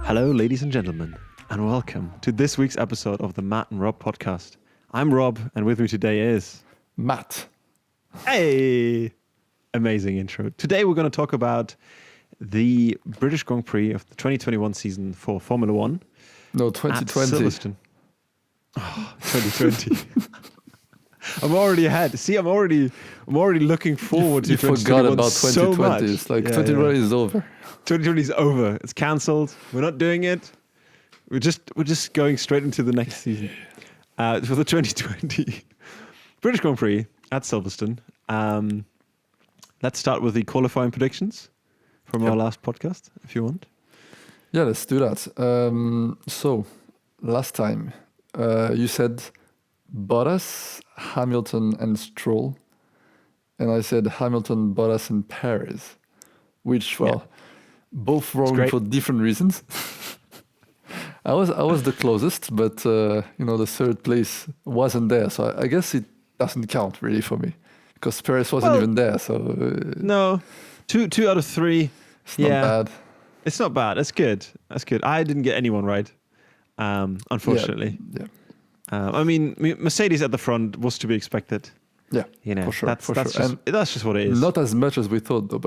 Hello, ladies and gentlemen, and welcome to this week's episode of the Matt and Rob podcast. I'm Rob, and with me today is... Matt. Hey! Amazing intro. Today we're going to talk about the British Grand Prix of the 2021 season for Formula One. No, 2020. At Silverstone. Oh, 2020. I'm already ahead. See, I'm already looking forward to 2021. You forgot about 2020. So much. It's like 2020 is over. 2020 is over. It's cancelled. We're not doing it. We're just going straight into the next season. For the 2020 British Grand Prix at Silverstone. Let's start with the qualifying predictions from our last podcast, if you want. Yeah, let's do that. So, last time you said Bottas, Hamilton, and Stroll, and I said Hamilton, Bottas, and Perez, which both wrong for different reasons. I was the closest, but the third place wasn't there, so I guess it doesn't count really for me because Perez wasn't even there. So no, two out of three. It's not bad. It's not bad. That's good. I didn't get anyone right, unfortunately. Yeah. I mean, Mercedes at the front was to be expected. Yeah, for sure. That's just what it is. Not as much as we thought, though.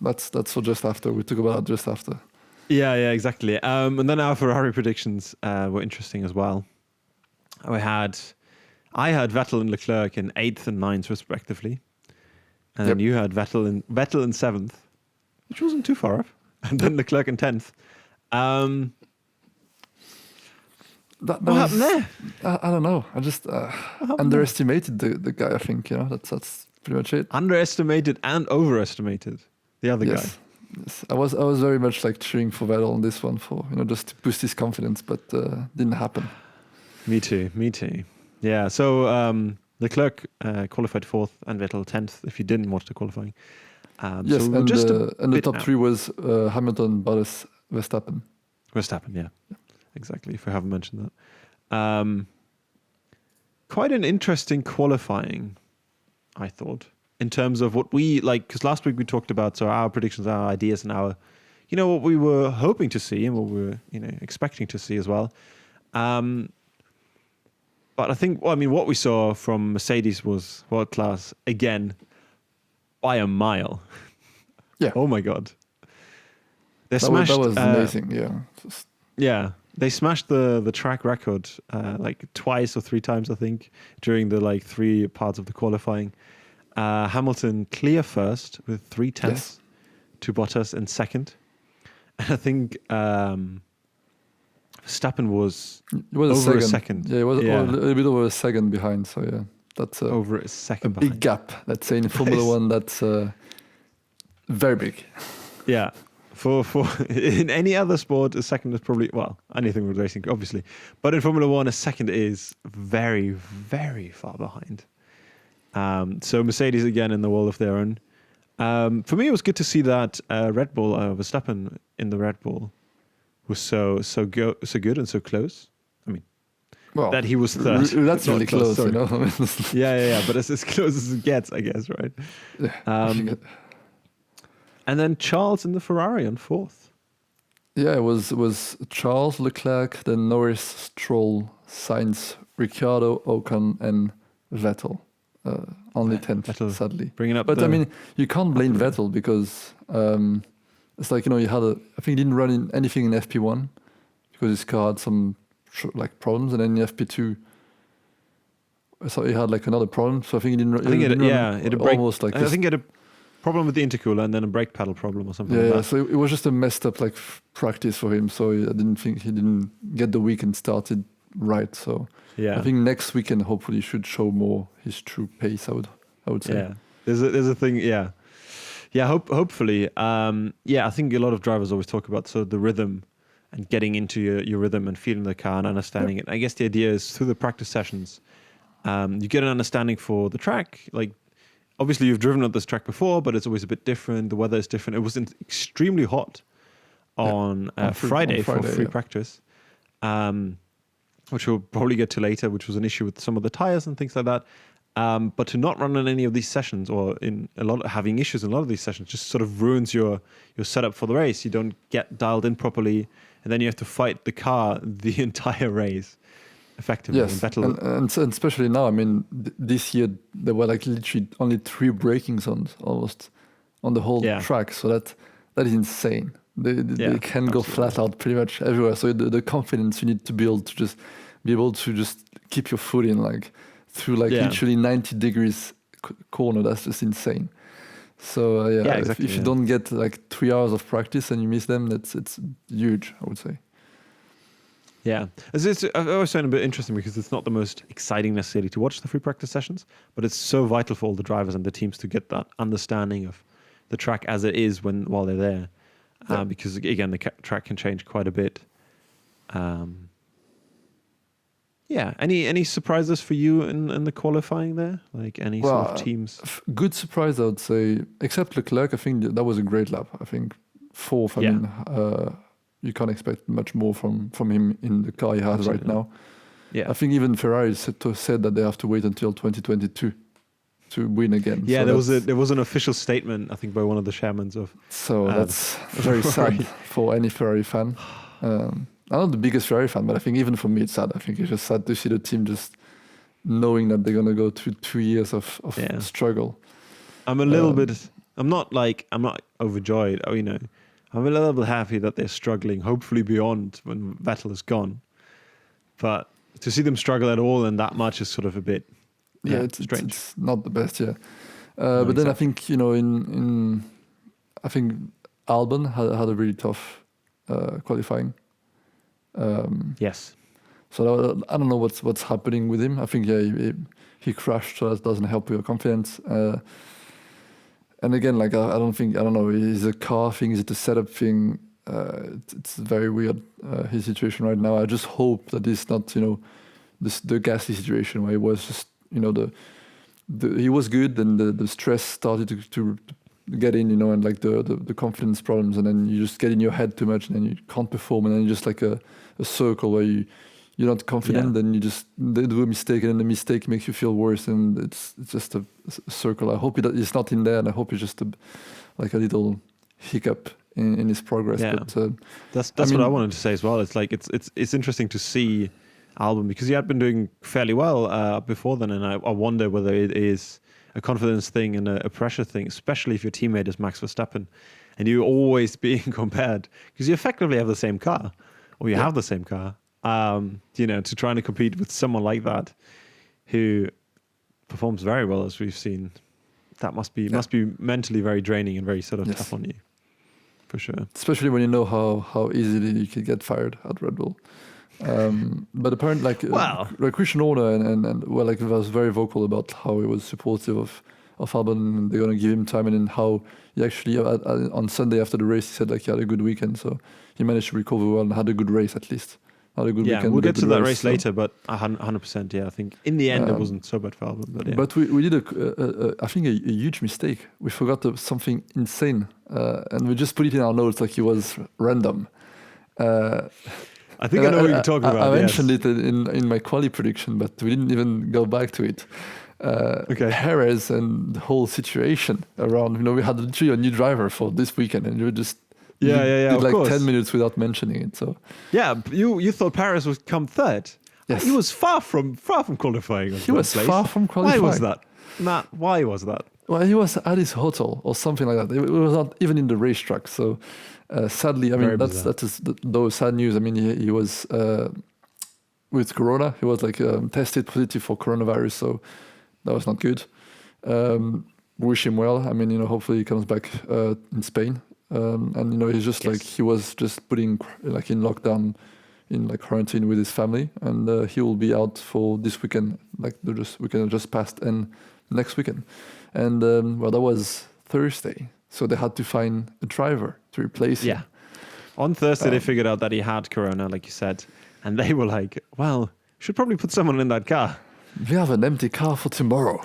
But that's for just after. We talk about it just after. Yeah, exactly. And then our Ferrari predictions were interesting as well. I had Vettel and Leclerc in 8th and 9th respectively, and then you had Vettel in 7th, which wasn't too far off, and then Leclerc in 10th. What happened there? I don't know. I just underestimated the guy. I think that's pretty much it. Underestimated and overestimated the other guy. Yes. I was very much like cheering for Vettel on this one for just to boost his confidence, but didn't happen. Me too. Yeah. So Leclerc qualified 4th and Vettel 10th. If you didn't watch the qualifying. Yes, so and the top three was Hamilton, Bottas, Verstappen. Verstappen, yeah. Exactly, if I haven't mentioned that. Quite an interesting qualifying, I thought, in terms of what we like, because last week we talked about our predictions, our ideas, and our, what we were hoping to see and what we were, expecting to see as well. But I think, what we saw from Mercedes was world class again by a mile. Yeah. Oh my God. That was amazing, yeah. Yeah. They smashed the track record like twice or three times, I think, during the three parts of the qualifying. Hamilton clear first with 3 tenths to Bottas in second. And I think Verstappen was over a second. Yeah, it was a little bit over a second behind. So yeah, that's over a second behind. Big gap. Let's say in Formula One, that's very big. Yeah. For in any other sport, a second is probably, anything with racing, obviously. But in Formula One, a second is very, very far behind. So Mercedes, again, in the world of their own. For me, it was good to see that Red Bull, Verstappen in the Red Bull, was so good and so close. I mean, that he was third. That's really close, Yeah, but it's as close as it gets, I guess, right? Yeah. And then Charles in the Ferrari on 4th. Yeah, it was Charles, Leclerc, then Norris, Stroll, Sainz, Ricciardo, Ocon, and Vettel. Only 10th, Vettel sadly. Bringing up, but I mean, you can't blame Vettel because it's like I think he didn't run anything in FP1 because his car had some problems, and then in FP2, so he had another problem. So I think he didn't. I think it had a break. Almost I think it had a problem with the intercooler and then a brake pedal problem or something. Yeah, so it was just a messed up practice for him. So I didn't think he didn't get the weekend started right. So I think next weekend hopefully he should show more his true pace. I would say. Yeah, there's a thing. Yeah. Hopefully. I think a lot of drivers always talk about the rhythm and getting into your rhythm and feeling the car and understanding it. I guess the idea is through the practice sessions, you get an understanding for the track. Obviously, you've driven on this track before, but it's always a bit different. The weather is different. It was extremely hot on Friday for free practice, which we'll probably get to later, which was an issue with some of the tires and things like that. But to not run in any of these sessions, or having issues in a lot of these sessions, just sort of ruins your setup for the race. You don't get dialed in properly. and then you have to fight the car the entire race, effectively. Yes, And Vettel, and especially now, I mean, this year there were like literally only 3 braking zones almost on the whole track, so that is insane. They can go flat out pretty much everywhere. So the confidence you need to build to just be able to just keep your foot in like through like literally 90 degrees corner, that's just insane. So exactly, if you don't get like 3 hours of practice and you miss them, it's huge, I would say. Yeah, I always find it a bit interesting because it's not the most exciting necessarily to watch the free practice sessions, but it's so vital for all the drivers and the teams to get that understanding of the track as it is while they're there, because again the track can change quite a bit. Any surprises for you in the qualifying there? Like any sort of teams? Good surprise, I would say, except Leclerc. I think that was a great lap. I think fourth. I mean, you can't expect much more from him in the car he has right now. Yeah, I think even Ferrari said that they have to wait until 2022 to win again. Yeah, so there was an official statement, I think, by one of the chairmen of. So that's very sad for any Ferrari fan. I'm not the biggest Ferrari fan, but I think even for me it's sad. I think it's just sad to see the team just knowing that they're gonna go through 2 years of struggle. I'm a little bit. I'm not overjoyed. I'm a little bit happy that they're struggling. Hopefully beyond when Vettel is gone, but to see them struggle at all and that much is sort of a bit. It's strange. It's not the best, but then I think I think Albon had a really tough qualifying. Yes. So I don't know what's happening with him. I think he crashed, so that doesn't help with your confidence. And again, like I don't know. Is it a car thing? Is it a setup thing? It's very weird his situation right now. I just hope that it's not the Gasly situation where he was just he was good and the stress started to get in, and like the confidence problems, and then you just get in your head too much and then you can't perform, and then you're just like a circle where you're not confident, then they do a mistake, and then the mistake makes you feel worse, and it's just a circle. I hope it's not in there, and I hope it's just a little hiccup in his progress. Yeah. But that's what I wanted to say as well. It's like it's interesting to see Albon because he had been doing fairly well before then, and I wonder whether it is a confidence thing and a pressure thing, especially if your teammate is Max Verstappen and you're always being compared because you effectively have the same car or you have the same car, to try and compete with someone like that who performs very well, as we've seen. That must be mentally very draining and very sort of tough on you, for sure. Especially when you know how easily you could get fired at Red Bull. But apparently, Christian Horner and was very vocal about how he was supportive of Albon, and they're gonna give him time, and then how he actually on Sunday after the race he said he had a good weekend, so he managed to recover well and had a good race at least. Had a good weekend. We'll get to that race later, but 100%. Yeah, I think in the end it wasn't so bad for Albon. But we did I think a huge mistake. We forgot something insane, and we just put it in our notes like it was random. I think I know what you're talking about. I mentioned it in my quali prediction, but we didn't even go back to it. Perez and the whole situation around, we had literally a new driver for this weekend, and you just did like 10 minutes without mentioning it. So you thought Perez would come third. Yes. He was far from qualifying. He was far from qualifying. Why was that? Matt, why was that? Well, he was at his hotel or something like that. It was not even in the racetrack. So sadly, I mean, that is though sad news. I mean, he was with Corona. He was tested positive for coronavirus, so that was not good. Wish him well. I mean, hopefully he comes back in Spain. And he's just he was just putting in lockdown, in quarantine with his family, and he will be out for this weekend, the weekend just passed, and next weekend. And that was Thursday, so they had to find a driver to replace him. Yeah. On Thursday, they figured out that he had corona, like you said, and they were like, "Well, should probably put someone in that car. We have an empty car for tomorrow,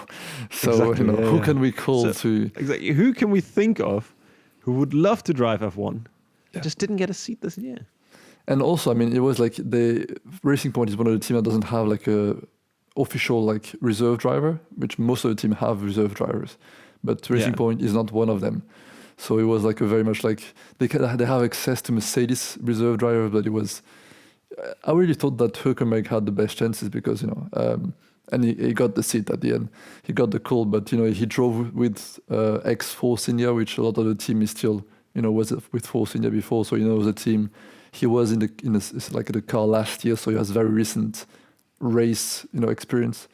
so who can we call to exactly? Who can we think of who would love to drive F1, just didn't get a seat this year?" And also, I mean, it was the Racing Point is one of the teams that doesn't have a official reserve driver, which most of the team have reserve drivers, but Racing Point is not one of them. So it was like a very much like they have access to Mercedes reserve driver, but it was. I really thought that Hulkenberg had the best chances because and he got the seat at the end. He got the call, but he drove with ex Force India, which a lot of the team is still was with Force India before, so he knows the team. He was in the car last year, so he has very recent race experience.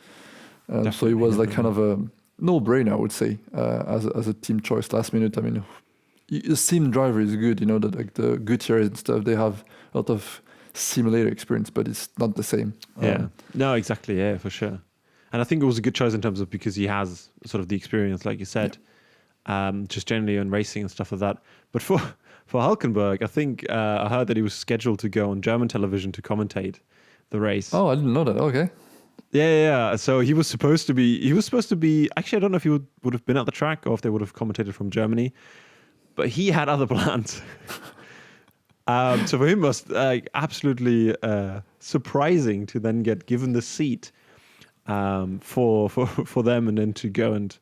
So it was like kind of a no-brainer, I would say, as a team choice last minute. I mean, a sim driver is good. That like the Gutierrez and stuff, they have a lot of simulator experience, but it's not the same. Yeah, no, exactly. Yeah, for sure. And I think it was a good choice in terms of because he has sort of the experience, like you said, just generally on racing and stuff like that. But for Hulkenberg, I think I heard that he was scheduled to go on German television to commentate the race. Oh, I didn't know that. Okay. Yeah. So he was supposed to be. Actually, I don't know if he would have been at the track or if they would have commentated from Germany. But he had other plans. So for him, it was absolutely surprising to then get given the seat for them, and then to go and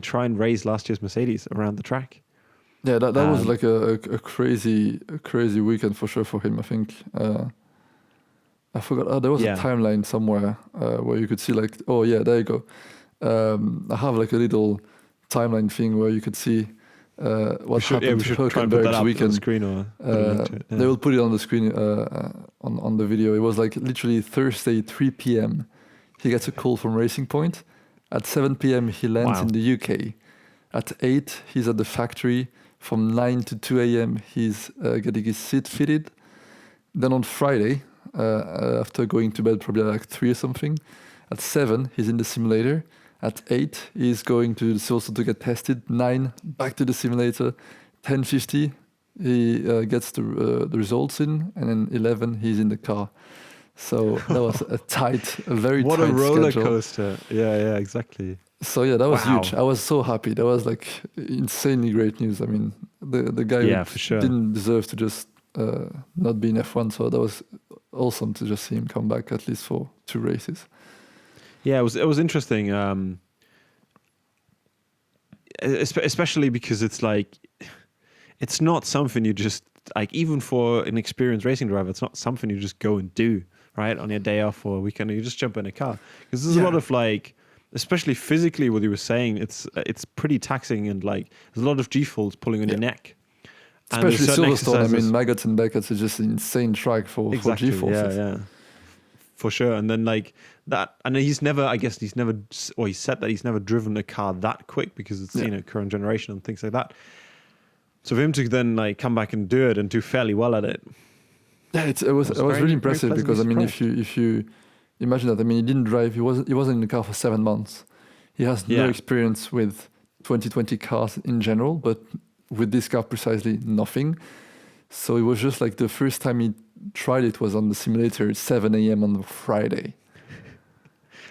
try and race last year's Mercedes around the track. Yeah, that was like a crazy weekend for sure for him. I think I forgot. There was a timeline somewhere where you could see like, oh yeah, there you go. I have like a little timeline thing where you could see. What happened to Hulkenberg's weekend? They will put it on the screen on the video. It was like literally Thursday 3 p.m. He gets a call from Racing Point. At 7 p.m. he lands in the UK. At 8 he's at the factory. From 9 to 2 a.m. he's getting his seat fitted. Then on Friday, after going to bed probably like 3 or something, at 7 he's in the simulator. At 8, he's going to also to get tested. 9, back to the simulator. 10:50, he gets the results in, and then 11, he's in the car. So that was a very tight schedule. What a roller coaster! Yeah, exactly. So yeah, that was huge. I was so happy. That was like insanely great news. I mean, the guy for sure. didn't deserve to just not be in F1. So that was awesome to just see him come back at least for 2 races. Yeah, it was interesting, especially because it's like it's not something you just like, even for an experienced racing driver, it's not something you just go and do right on your day off or weekend. You just jump in a car because there's a lot of like, especially physically, what you were saying, it's pretty taxing and like there's a lot of G-force pulling on your neck. Especially Silverstone. I mean, Maggots and Beckett's is just an insane track for G-forces. Yeah. For sure. And then like that, and he said that he's never driven a car that quick because it's, current generation and things like that. So for him to then like come back and do it and do fairly well at it. Yeah, it was really impressive because I mean, if you imagine that, I mean, he didn't drive, he wasn't in the car for 7 months. He has no experience with 2020 cars in general, but with this car precisely nothing. So it was just like the first time he tried it was on the simulator at 7 a.m. on the Friday.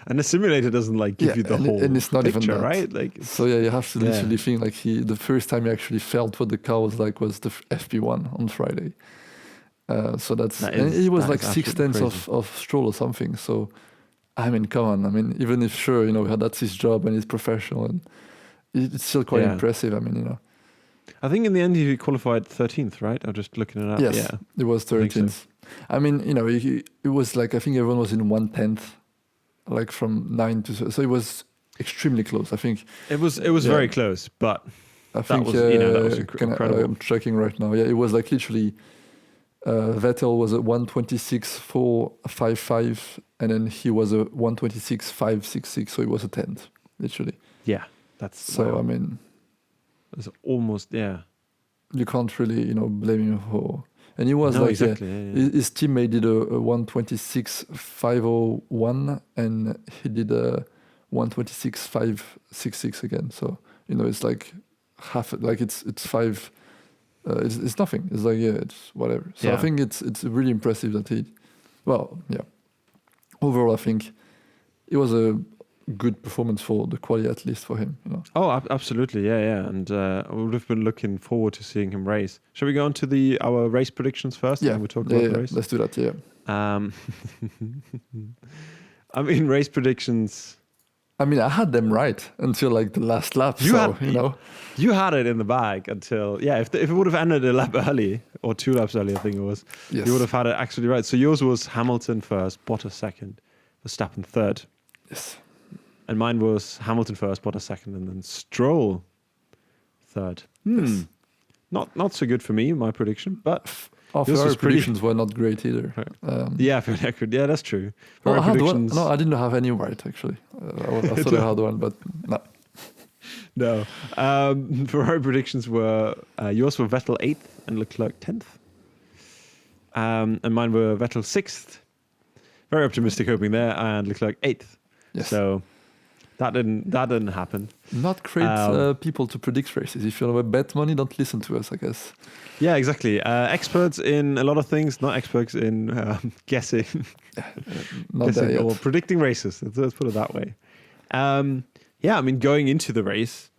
And the simulator doesn't like give you the whole and it's not picture, even that. Right? Like, so yeah, you have to literally think like the first time he actually felt what the car was like was the FP1 on Friday. So he was like 6/10 of Stroll or something. So I mean, come on. I mean, even if that's his job and he's professional, and it's still quite impressive. I mean, I think in the end he qualified 13th, right? I'm just looking it up. Yes, it was 13th. I mean, it was like, I think everyone was in 1/10, like from 9 to, so it was extremely close. I think it was very close, but I think that was incredible. I'm checking right now. Yeah, it was like literally Vettel was at 1:26.455, and then he was a 1:26.566, so it was a 10th, literally. Yeah, that's so. I mean, it's almost you can't really blame him for. And he was his teammate did a 1:26.501, and he did a 1:26.566 again. So it's like half, like it's 5. It's nothing. It's like it's whatever. So I think it's really impressive that he. Well, yeah. Overall, I think it was a good performance for the quali, at least for him. Oh, absolutely, yeah. And I would have been looking forward to seeing him race. Shall we go on to our race predictions first? Yeah, we'll talk about the race. Let's do that. Yeah. I mean, race predictions. I mean, I had them right until like the last lap. You so, had- you know. You had it in the bag until if it would have ended a lap early or 2 laps early, I think it was. Yes. You would have had it actually right. So yours was Hamilton first, Bottas second, Verstappen third, Yes. and mine was Hamilton first, Bottas second, and then Stroll third. Yes. Not so good for me, my prediction, but Our yours Ferrari was pretty- predictions were not great either. yeah, that's true. Well, Ferrari I had one. predictions- No, I didn't have any right actually. I thought I had one, but no. No. Ferrari predictions were yours were Vettel 8th and Leclerc 10th. And mine were Vettel 6th. Very optimistic hoping there, and Leclerc 8th. Yes. So that didn't happen. Not great people to predict races. If you want to bet money, don't listen to us, I guess. Yeah, exactly. Experts in a lot of things, not experts in guessing, Not there or yet. predicting races. Let's put it that way. Yeah, I mean, going into the race,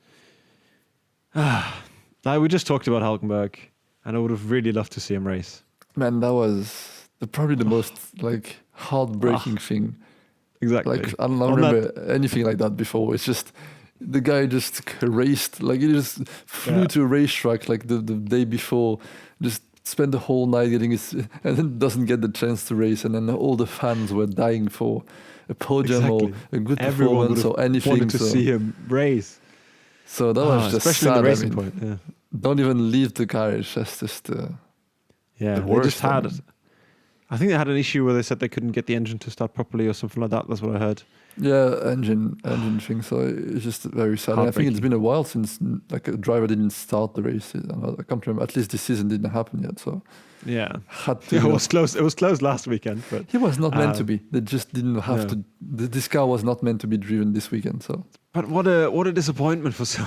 like we just talked about Hulkenberg, and I would have really loved to see him race. Man, that was probably the most like heartbreaking thing. Exactly. Like I don't On remember anything like that before. It's just the guy just raced, like he just flew to a racetrack like the day before, just spent the whole night getting his, and then doesn't get the chance to race, and then all the fans were dying for a podium or a good Everyone performance or anything. wanted to so, see him race. so that was just especially sad. in the racing I mean, point. Yeah. don't even leave the garage. That's just Yeah, the they worst, just had. I mean. I think they had an issue where they said they couldn't get the engine to start properly or something like that. That's what I heard. engine thing. So it's just very sad. And I think it's been a while since like a driver didn't start the race. I can't remember. At least this season didn't happen yet. So Yeah, had to. it was close. It was close last weekend, but He was not meant to be. They just didn't have no. to. This car was not meant to be driven this weekend. So what a disappointment for so.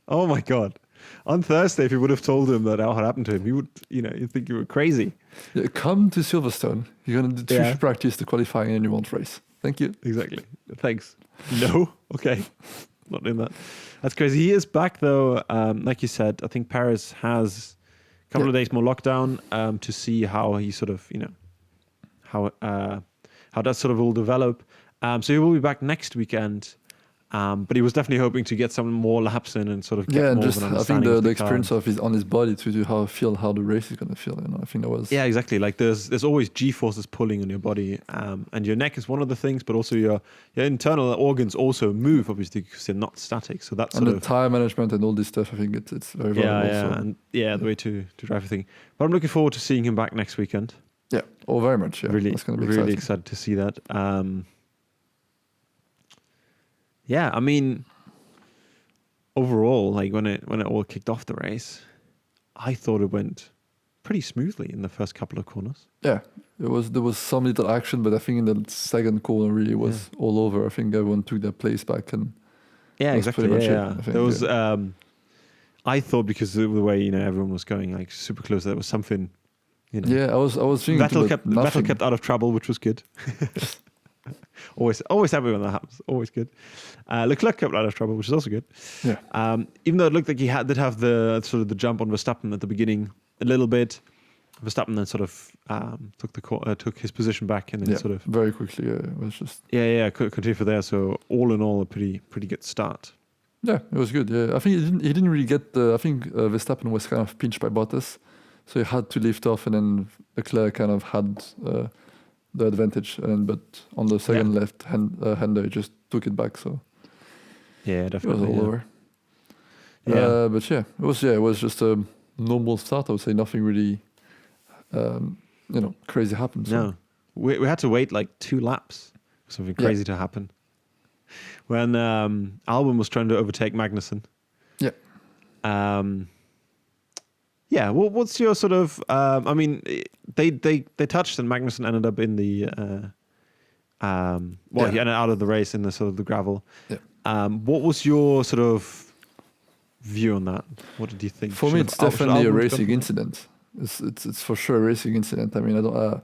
Oh my god! On Thursday, if you would have told him that had happened to him, he would, you'd think you were crazy. yeah, come to Silverstone. You're gonna do Yeah. practice the qualifying and you won't race. Thank you. Exactly. Thanks. No. Okay. Not doing that. That's crazy. He is back though. Like you said, I think Perez has a couple of days more lockdown to see how he sort of, how that sort of will develop. So he will be back next weekend. But he was definitely hoping to get some more laps in and sort of get Yeah, and more just of an I think understanding of the the car. experience of his on his body to do how the race is gonna feel. I think that was. Yeah, exactly. Like there's always G forces pulling on your body, and your neck is one of the things, but also your internal organs also move obviously because they're not static. So that's And sort the of tire management and all this stuff, I think it's very valuable. So. the way to drive a thing. But I'm looking forward to seeing him back next weekend. Yeah, oh, very much. Yeah, Really, that's gonna be really exciting. excited to see that. Yeah, I mean, overall, like when it all kicked off the race, I thought it went pretty smoothly in the first couple of corners. Yeah, there was some little action, but I think in the second corner really was all over. I think everyone took their place back, and Yeah, that's exactly. pretty much Yeah, it, I think, there was. I thought because of the way everyone was going like super close, there was something. yeah, I was thinking Vettel kept out of trouble, which was good. always happy when that happens. Always good. Leclerc kept out of trouble, which is also good. Yeah, Even though it looked like he did have the sort of the jump on Verstappen at the beginning a little bit. Verstappen then sort of took his position back and then sort of very quickly. It was just continue for there. So all in all, a pretty good start. yeah, it was good. Yeah, I think he didn't really get the. I think Verstappen was kind of pinched by Bottas, so he had to lift off, and then Leclerc kind of had the advantage. But on the second left hander, he just took it back. So Yeah, it was definitely. all over. Yeah. But it was just a normal start. I would say nothing really, crazy happened. So. No, we had to wait like 2 laps for something crazy to happen. When Albon was trying to overtake Magnussen. Yeah. Yeah. Well, what's your sort of? I mean, they touched and Magnussen ended up in the. He ended out of the race in the sort of the gravel. Yeah. What was your sort of view on that? What did you think? For me, it's definitely a racing incident. It's for sure a racing incident. I mean, I don't.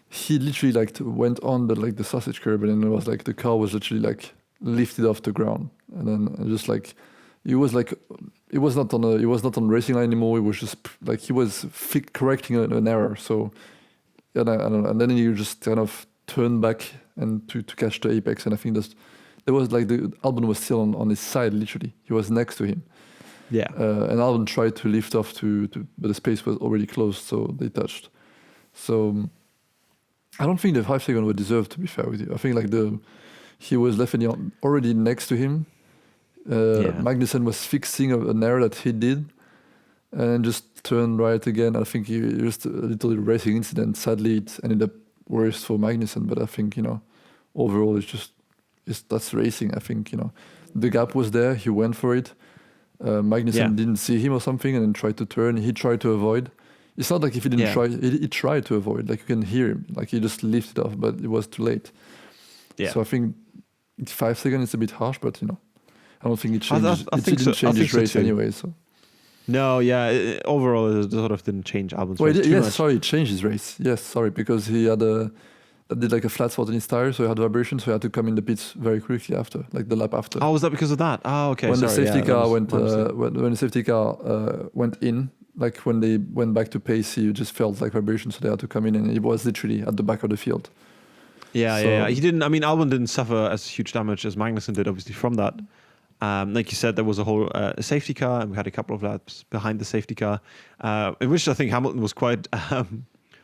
He literally went on the sausage curb, and then it was like the car was literally lifted off the ground, and then just it was not on racing line anymore. It was just he was correcting an error. So I don't know, and then you just kind of turn back and to catch the apex, and I think there was like the Albon was still on his side, literally. He was next to him. Yeah. And Albon tried to lift off but the space was already closed, so they touched. So I don't think the 5 seconds were deserved, to be fair with you. I think like he was definitely already next to him. Magnussen was fixing an error that he did and just turned right again. I think it was just a little racing incident. Sadly, it ended up worse for Magnussen, but I think, overall that's racing. I think, the gap was there. He went for it. Magnussen didn't see him or something and then tried to turn. He tried to avoid. It's not like if he didn't try, he tried to avoid. Like you can hear him. Like he just lifted off, but it was too late. Yeah. So I think 5 seconds is a bit harsh, but I don't think it changed. It didn't change his race anyway. So. No, overall it sort of didn't change Albon's race too much. Sorry, it changed his race. Yes, sorry, because he had did like a flat spot in his tire, so he had vibration, so he had to come in the pits very quickly after, like the lap after. Oh, was that because of that? Oh, okay. When the safety car went, when the safety car went in, like when they went back to pace, he just felt like vibration, so they had to come in, and he was literally at the back of the field. Yeah. He didn't. I mean, Albon didn't suffer as huge damage as Magnussen did, obviously from that. Like you said, there was a whole safety car, and we had a couple of laps behind the safety car, in which I think Hamilton was quite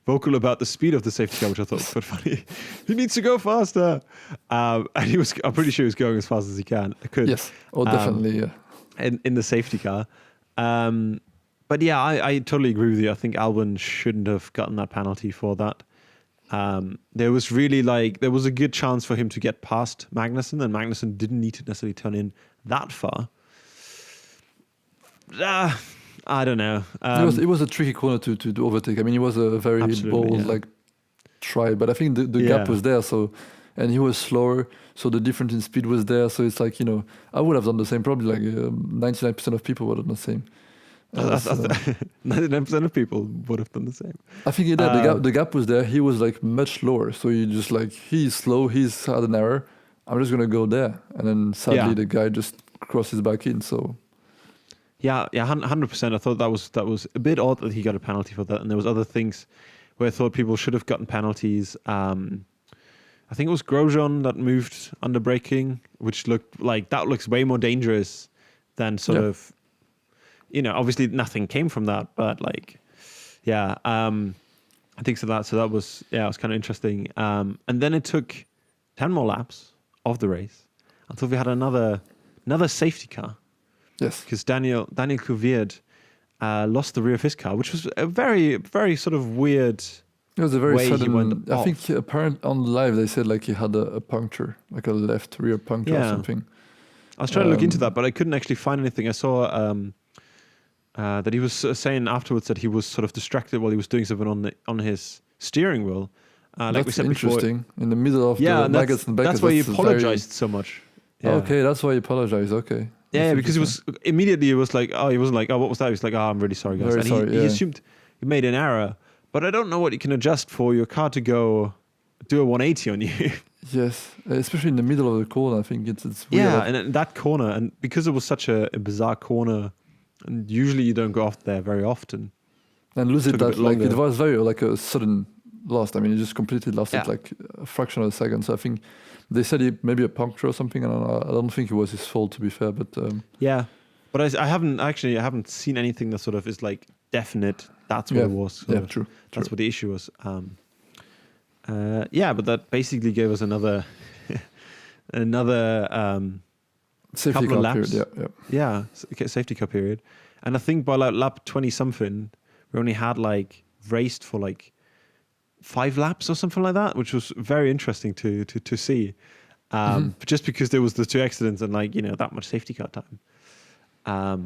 vocal about the speed of the safety car, which I thought was quite funny. He needs to go faster, and I'm pretty sure he was going as fast as he could. Yes, definitely. Yeah. In the safety car, but yeah, I totally agree with you. I think Albon shouldn't have gotten that penalty for that. There was a good chance for him to get past Magnussen, and Magnussen didn't need to necessarily turn in that far. I don't know. It was a tricky corner to overtake. I mean, it was a very bold try, but I think the gap was there. So, and he was slower, so the difference in speed was there. So it's like I would have done the same. Probably like 99% of people would have done the same. 99% of people would have done the same. I think the gap was there. He was like much lower, so you just like he's slow. He's had an error. I'm just gonna go there, and then sadly the guy just crosses back in. So 100%. I thought that was a bit odd that he got a penalty for that, and there was other things where I thought people should have gotten penalties. I think it was Grosjean that moved under braking, which looked like that looks way more dangerous than sort of. Obviously nothing came from that, but I think so. That was it was kind of interesting. And then it took 10 more laps of the race until we had another safety car. Yes, because Daniil Kvyat lost the rear of his car, which was a very, very sort of weird. It was a very sudden. I think apparent on live they said like he had a puncture, like a left rear puncture or something. I was trying to look into that, but I couldn't actually find anything. I saw. That he was saying afterwards that he was sort of distracted while he was doing something on his steering wheel. Like we said interesting. Before. In the middle of the maggots and that's why he apologized so much. Yeah. Okay, that's why he apologized. Okay. Yeah, because he was immediately he wasn't like, oh, what was that? He was like, oh, I'm really sorry, guys. He assumed he made an error, but I don't know what you can adjust for your car to go do a 180 on you. Yes, especially in the middle of the corner. I think it's weird. Yeah, and in that corner, and because it was such a bizarre corner. And usually you don't go off there very often. And lose it that it was very like a sudden loss. I mean, you just completely lost it like a fraction of a second. So I think they said maybe a puncture or something. And I don't think it was his fault, to be fair. But but I haven't seen anything that sort of is like definite. That's what it was. True. That's what the issue was. But that basically gave us another safety couple of car laps. period, safety car period. And I think by like lap 20 something, we only had raced for 5 laps or something like that, which was very interesting to see. Just because there was the 2 accidents and that much safety car time. I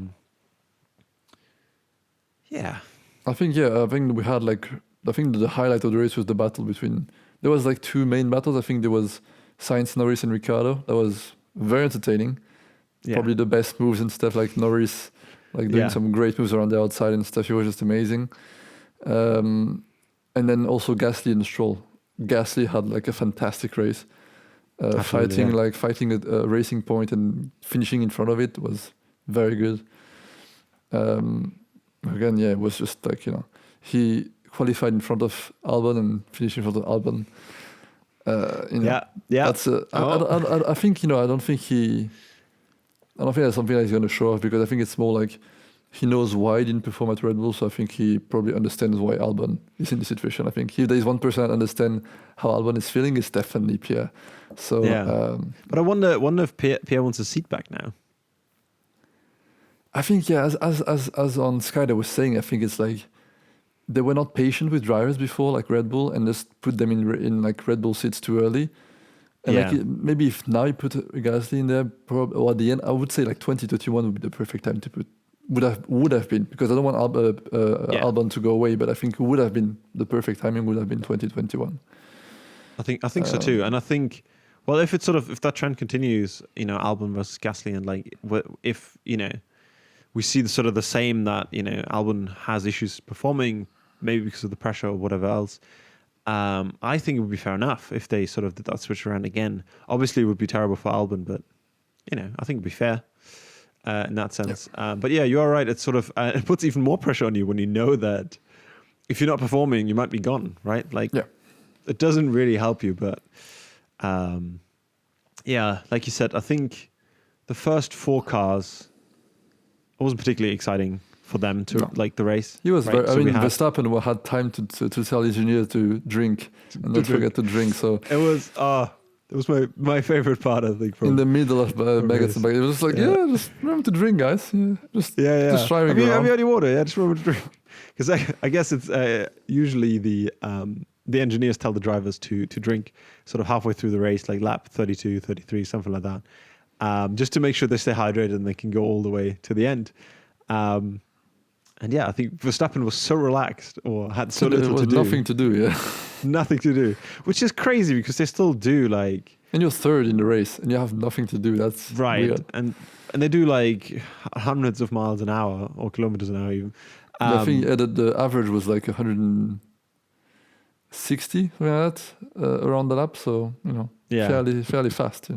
think we had I think the highlight of the race was the battle between. There was 2 main battles. I think there was Sainz, Norris, and Ricciardo. That was very entertaining. Probably the best moves and stuff, like Norris, doing some great moves around the outside and stuff. It was just amazing. And then also Gasly and Stroll. Gasly had a fantastic race. Fighting a racing point and finishing in front of it was very good. Again, it was just he qualified in front of Albon and finished in front of Albon. Yeah. That's I think I don't think that's something that he's going to show off, because I think it's more like he knows why he didn't perform at Red Bull, so I think he probably understands why Albon is in the situation. I think if there is one person that understands how Albon is feeling, it's definitely Pierre. So, but I wonder if Pierre wants his seat back now. I think as on Sky they was saying, I think it's like they were not patient with drivers before, like Red Bull, and just put them in like Red Bull seats too early. And maybe if now you put Gasly in there, or at the end, I would say like 2021 would be the perfect time to put. Would have been, because I don't want Albon to go away, but I think would have been the perfect timing. Would have been 2021. I think so too, and I think, well, if that trend continues, Albon versus Gasly, and like if we see the same, that Albon has issues performing, maybe because of the pressure or whatever else. I think it would be fair enough if they did that switch around again. Obviously, it would be terrible for Albon, but I think it'd be fair in that sense. Yep. But yeah, you are right. It's it puts even more pressure on you when you know that if you're not performing, you might be gone, right? It doesn't really help you. But like you said, I think the first 4 cars wasn't particularly exciting for them to like the race. He was very. Verstappen had time to tell his engineer to drink and not forget to drink. So it was my favorite part. I think in the middle of Magnussen, it was like just remember to drink, guys. Just driving. Have you had your water? Yeah, just remember to drink. Because I guess it's usually the engineers tell the drivers to drink halfway through the race, like lap 32, 33, something like that, just to make sure they stay hydrated and they can go all the way to the end. And yeah, I think Verstappen was so relaxed, or had so little to do. Nothing to do, Nothing to do, which is crazy because they still do like. And you're third in the race, and you have nothing to do. That's right, weird. and they do like hundreds of miles an hour or kilometers an hour even. I think the average was like 160 around the lap, so fairly fast.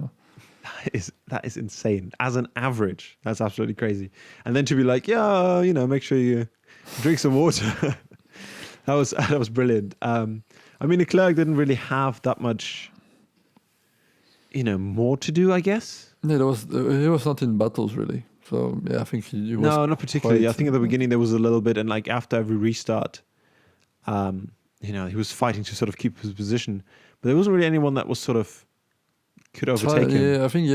That is insane. As an average, that's absolutely crazy. And then to be like, make sure you drink some water. that was brilliant. Leclerc didn't really have that much, more to do, I guess. Yeah, he was not in battles really. So I think he was. No, not particularly. I think at the beginning there was a little bit, and like after every restart, he was fighting to keep his position, but there wasn't really anyone that was could overtake him. Yeah, I think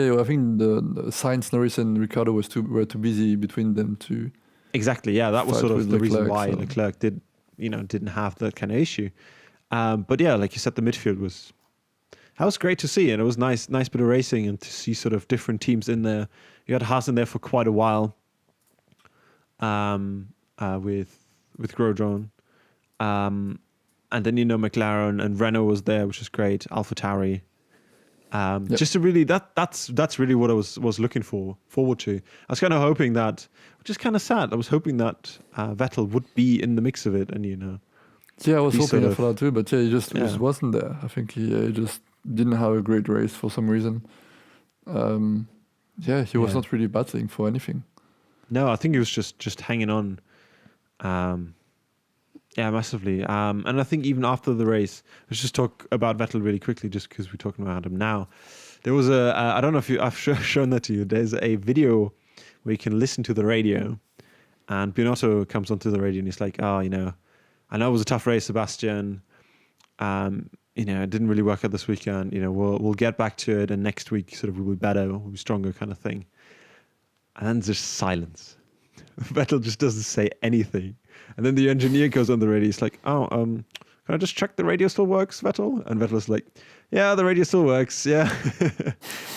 the Sainz, Norris, and Ricciardo were too busy between them to. Exactly. Yeah, that was the reason why Leclerc didn't have that kind of issue. But yeah, like you said, the midfield was great to see, and it was nice bit of racing, and to see different teams in there. You had Haas in there for quite a while, with Grosjean, and then McLaren and Renault was there, which is great. AlphaTauri. Just to really that's really what I was looking forward to. I was kind of hoping that, which is kind of sad. I was hoping that Vettel would be in the mix of it, and Yeah, I was hoping for that too, but he just wasn't there. I think he just didn't have a great race for some reason. He was not really battling for anything. No, I think he was just hanging on. Massively. And I think even after the race, let's just talk about Vettel really quickly, just because we're talking about him now. There was I don't know if I've shown that to you. There's a video where you can listen to the radio, and Binotto comes onto the radio and he's like, I know it was a tough race, Sebastian. It didn't really work out this weekend. We'll get back to it, and next week we'll be better, we'll be stronger, kind of thing. And then there's silence. Vettel just doesn't say anything. And then the engineer goes on the radio. He's like, can I just check the radio still works, Vettel? And Vettel's like, yeah, the radio still works. Yeah.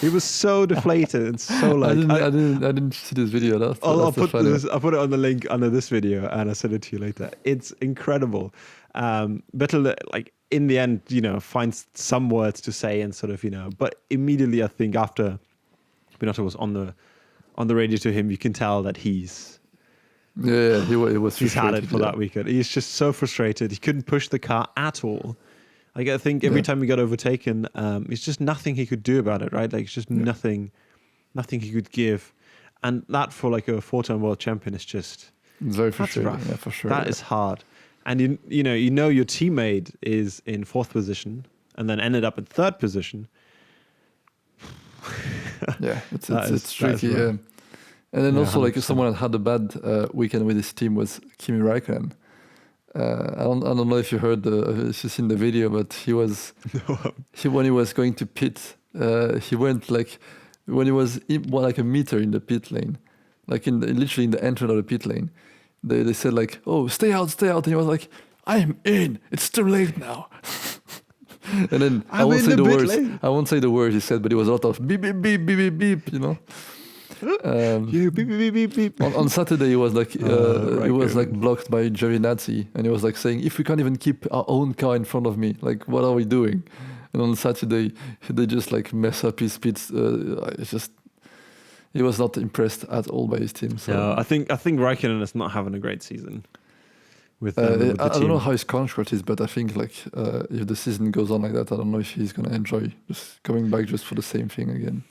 He was so deflated and so like. I didn't see this video. I'll put it on the link under this video, and I'll send it to you later. It's incredible. Vettel, like in the end, finds some words to say and but immediately I think after Binotto was on the radio to him, you can tell that he's. Yeah, he was. He's had it for that weekend. He's just so frustrated. He couldn't push the car at all. Like I think every time he got overtaken, it's just nothing he could do about it, right? Like it's just nothing he could give, and that for like a 4-time world champion is just very frustrating. Rough. Yeah, for sure. That is hard, and you know your teammate is in 4th position, and then ended up in third position. Yeah, it's That is tricky. rough. Yeah. And then Yeah, also, like, 100%. someone that had a bad weekend with his team was Kimi Raikkonen. I don't know if you heard if you've seen the video, but when he was going to pit, he went like when he was like a meter in the pit lane, like literally in the entrance of the pit lane. They said like, "Oh, stay out," and he was like, "I'm in. It's too late now." And then I won't say the words. I won't say the words he said, but it was a lot of beep beep beep beep beep beep. You know. Yeah, beep, beep, beep, beep. On Saturday, he was like Right, he was like blocked by Giovinazzi, and he was like saying, "If we can't even keep our own car in front of me, like what are we doing?" And on Saturday, they just like mess up his pits. It's just he was not impressed at all by his team. So No, I think Raikkonen is not having a great season. With the I team. don't know how his contract is, but I think like if the season goes on like that, I don't know if he's gonna enjoy just coming back just for the same thing again.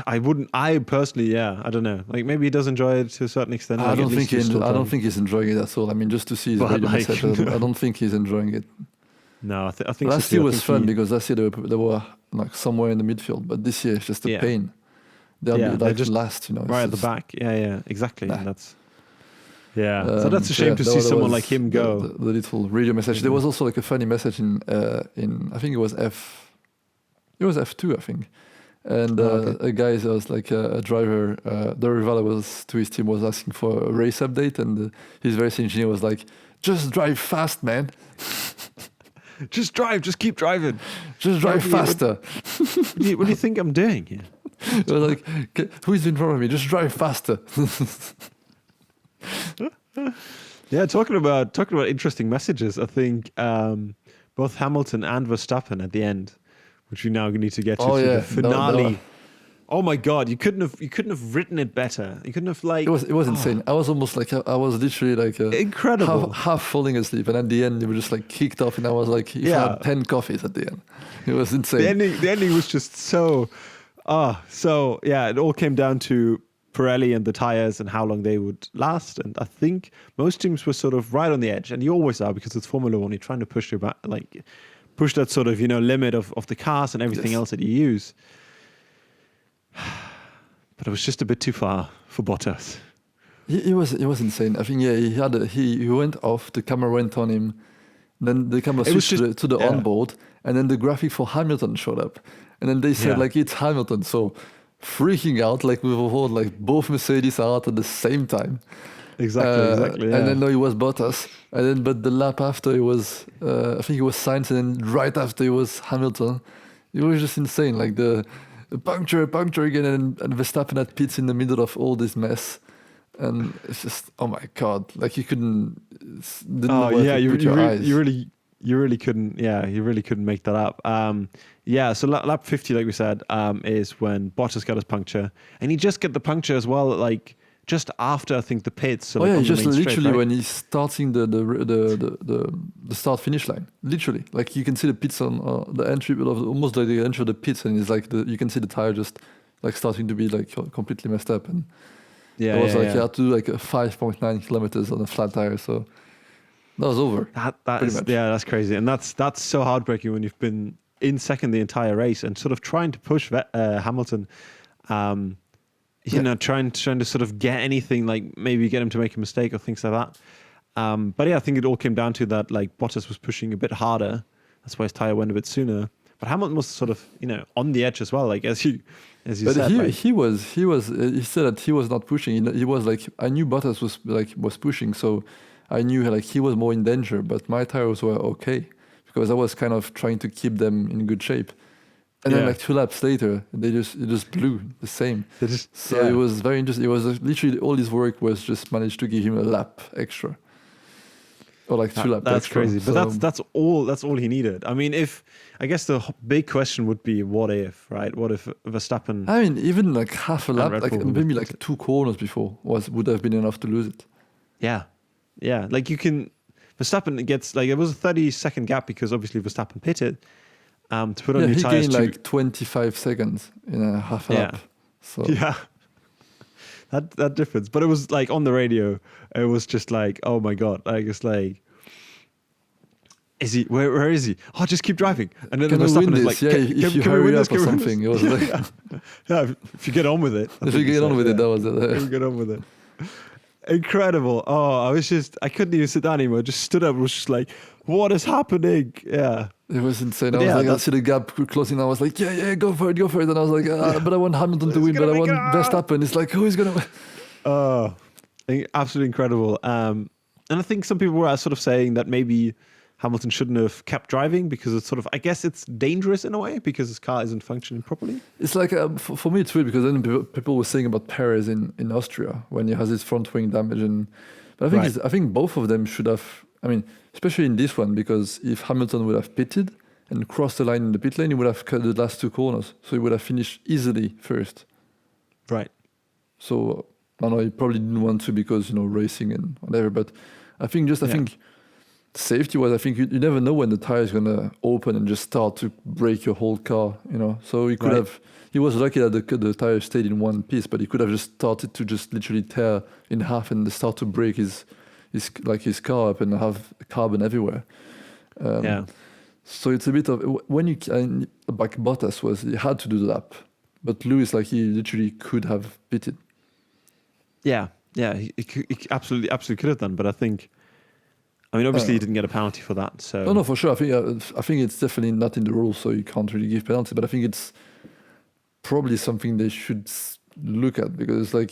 I wouldn't. I personally, yeah, I don't know. Like maybe he does enjoy it to a certain extent. I like, don't at least think he's still I don't driving. think he's enjoying it at all. I mean, just to see his But, radio like, message, I don't think he's enjoying it. No, I think Last so year too. I was think fun because last year they were like somewhere in the midfield, but this year it's just a Yeah. pain. They'll Yeah, be they're like just last, you know. right at the it's back. Yeah, exactly. Nah. And that's so that's a shame yeah, to there see was someone like him go. The little radio message. There was also like a funny message in I think it was F2, I think. And Okay. a guy was like a driver, the rival was to his team was asking for a race update, and his race engineer was like, "Just drive fast, man. Just drive. Just keep driving. Just drive faster." What do you think I'm doing here? It was like, "Who is in front of me? Just drive faster." Yeah, talking about interesting messages. I think both Hamilton and Verstappen at the end, which we now need to get to the finale. Oh my God! You couldn't have written it better. You couldn't have like. It was insane. I was almost like I was literally like Incredible. half falling asleep, and at the end they were just like kicked off, and I was like, I had 10 coffees at the end. It was insane. The ending was just so. Yeah, it all came down to Pirelli and the tires and how long they would last. And I think most teams were sort of right on the edge, and you always are because it's Formula One. You're trying to push push that sort of limit of the cars and everything else that you use. But it was just a bit too far for Bottas. He was insane. I think he went off. The camera went on him. Then the camera switched to the onboard, and then the graphic for Hamilton showed up. And then they said like it's Hamilton, so freaking out like we were like both Mercedes are out at the same time. Exactly. Yeah. And then it was Bottas, and then but the lap after it was I think it was Sainz, and then right after it was Hamilton. It was just insane, like the puncture again, and Verstappen had pits in the middle of all this mess, and it's just oh my God, like you couldn't. You really couldn't. Yeah, you really couldn't make that up. So lap 50, like we said, is when Bottas got his puncture, and he just get the puncture as well, like just after I think the pits. So just literally when he's starting the start finish line. Literally, like you can see the pits on the entry of almost like the entry of the pits, and it's like you can see the tire just like starting to be like completely messed up, and you had to do like 5.9 kilometers on a flat tire, so that was over. That's crazy, and that's so heartbreaking when you've been in second the entire race and sort of trying to push Hamilton. Trying to sort of get anything, like maybe get him to make a mistake or things like that. But I think it all came down to that, like Bottas was pushing a bit harder. That's why his tire went a bit sooner. But Hamilton was sort of, on the edge as well, like as you said. He said that he was not pushing. He was like, I knew Bottas was pushing, so I knew like he was more in danger. But my tires were okay because I was kind of trying to keep them in good shape. And then like 2 laps later, it just blew the same. It was very interesting. It was literally all his work was just managed to give him a lap extra, or like 2 laps. That's extra. crazy, but that's all he needed. I mean, I guess the big question would be, what if, right? What if Verstappen? I mean, even like half a lap, like maybe like 2 corners before would have been enough to lose it. Yeah. Like Verstappen gets like it was a 30-second gap because obviously Verstappen pitted. To put on new tires, he gained like 25 seconds in a half a lap. So that difference. But it was like on the radio, it was just like, oh my God, like it's like is he? Where is he? Oh, just keep driving. And then Can we Verstappen win is this? like, If you can we win hurry this? up or Can we win something. It this? was like, Yeah, if you get on with it. I if think you get he on said, with it, yeah. that was it. If you get on with it. Incredible. Oh, I couldn't even sit down anymore. I just stood up and was just like, what is happening? Yeah. It was insane. But I was yeah, like, I that's- see the gap closing. I was like, yeah, go for it. And I was like, but I want Hamilton to Who's win, but I gonna want make it? Verstappen. It's like, who is gonna win? Oh, absolutely incredible. And I think some people were sort of saying that maybe Hamilton shouldn't have kept driving because it's sort of, I guess it's dangerous in a way because his car isn't functioning properly. It's like for me, it's weird because then people were saying about Perez in Austria when he has his front wing damage, but I think Right. I think both of them should have. I mean, especially in this one because if Hamilton would have pitted and crossed the line in the pit lane, he would have cut the last two corners, so he would have finished easily first. Right. So I know he probably didn't want to because racing and whatever, but I think safety wise, I think you never know when the tire is gonna open and just start to break your whole car. So he could Right. have. He was lucky that the tire stayed in one piece, but he could have just started to just literally tear in half and start to break his car up and have carbon everywhere. Yeah. So it's a bit of when you like Bottas he had to do the lap, but Lewis he literally could have pitted. Yeah. He absolutely could have done, but I think, obviously he didn't get a penalty for that. So No, for sure. I think it's definitely not in the rules, so you can't really give penalty. But I think it's probably something they should look at because I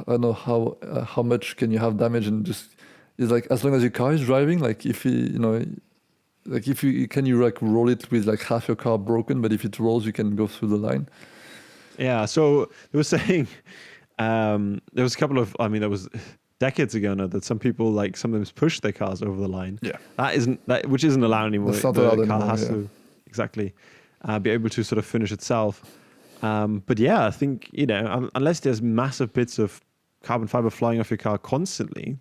don't know how much can you have damage and just it's like as long as your car is driving, if you can roll it with half your car broken, but if it rolls, you can go through the line. Yeah. So they were saying there was a couple of that was decades ago now that some people sometimes push their cars over the line. Yeah. Which isn't allowed anymore. That's not The allowed car anymore, has yeah. to exactly be able to sort of finish itself. But yeah, I think unless there's massive bits of carbon fiber flying off your car constantly,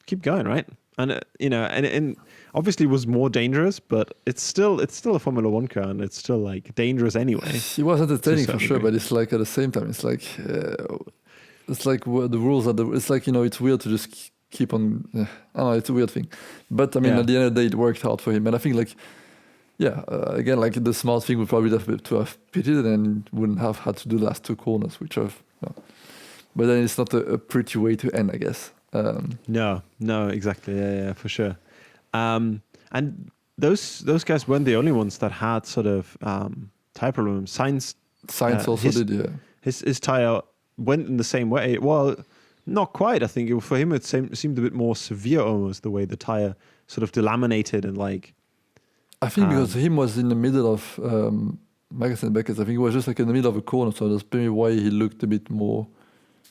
keep going, right? And and obviously it was more dangerous, but it's still a Formula One car, and it's still dangerous anyway. He was entertaining To a for certain sure, degree. but it's at the same time, it's the rules are it's it's weird to just keep on. I don't know, it's a weird thing, but I mean, Yeah. at the end of the day, it worked out for him, and I think again, the smart thing would probably have been to have pitted and wouldn't have had to do the last two corners, which have. But then it's not a pretty way to end, I guess. No, exactly. Yeah, for sure. And those guys weren't the only ones that had sort of tire problems. Sainz also did, yeah. his tire went in the same way. Well, not quite. I think for him it seemed a bit more severe, almost the way the tire sort of delaminated and I think because him was in the middle of Magnussen and Beckett. I think he was just in the middle of a corner, so that's maybe why he looked a bit more.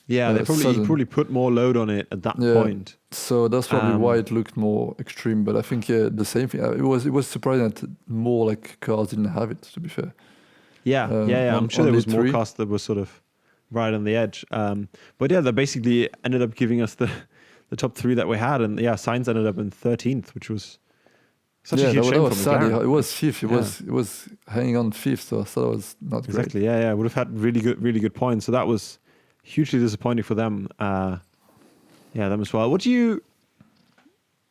Yeah, he probably put more load on it at that point. So that's probably why it looked more extreme. But I think the same thing. It was surprising that more cars didn't have it. To be fair. Yeah. I'm sure there was more three. cars that were sort of right on the edge. But yeah, they basically ended up giving us the top three that we had, and yeah, Sainz ended up in 13th, which was such a huge shame that was for sad. McLaren. It was fifth. It was hanging on fifth. So I thought it was not great. Exactly. Yeah. Would have had really good points. So that was hugely disappointing for them. Them as well. What do you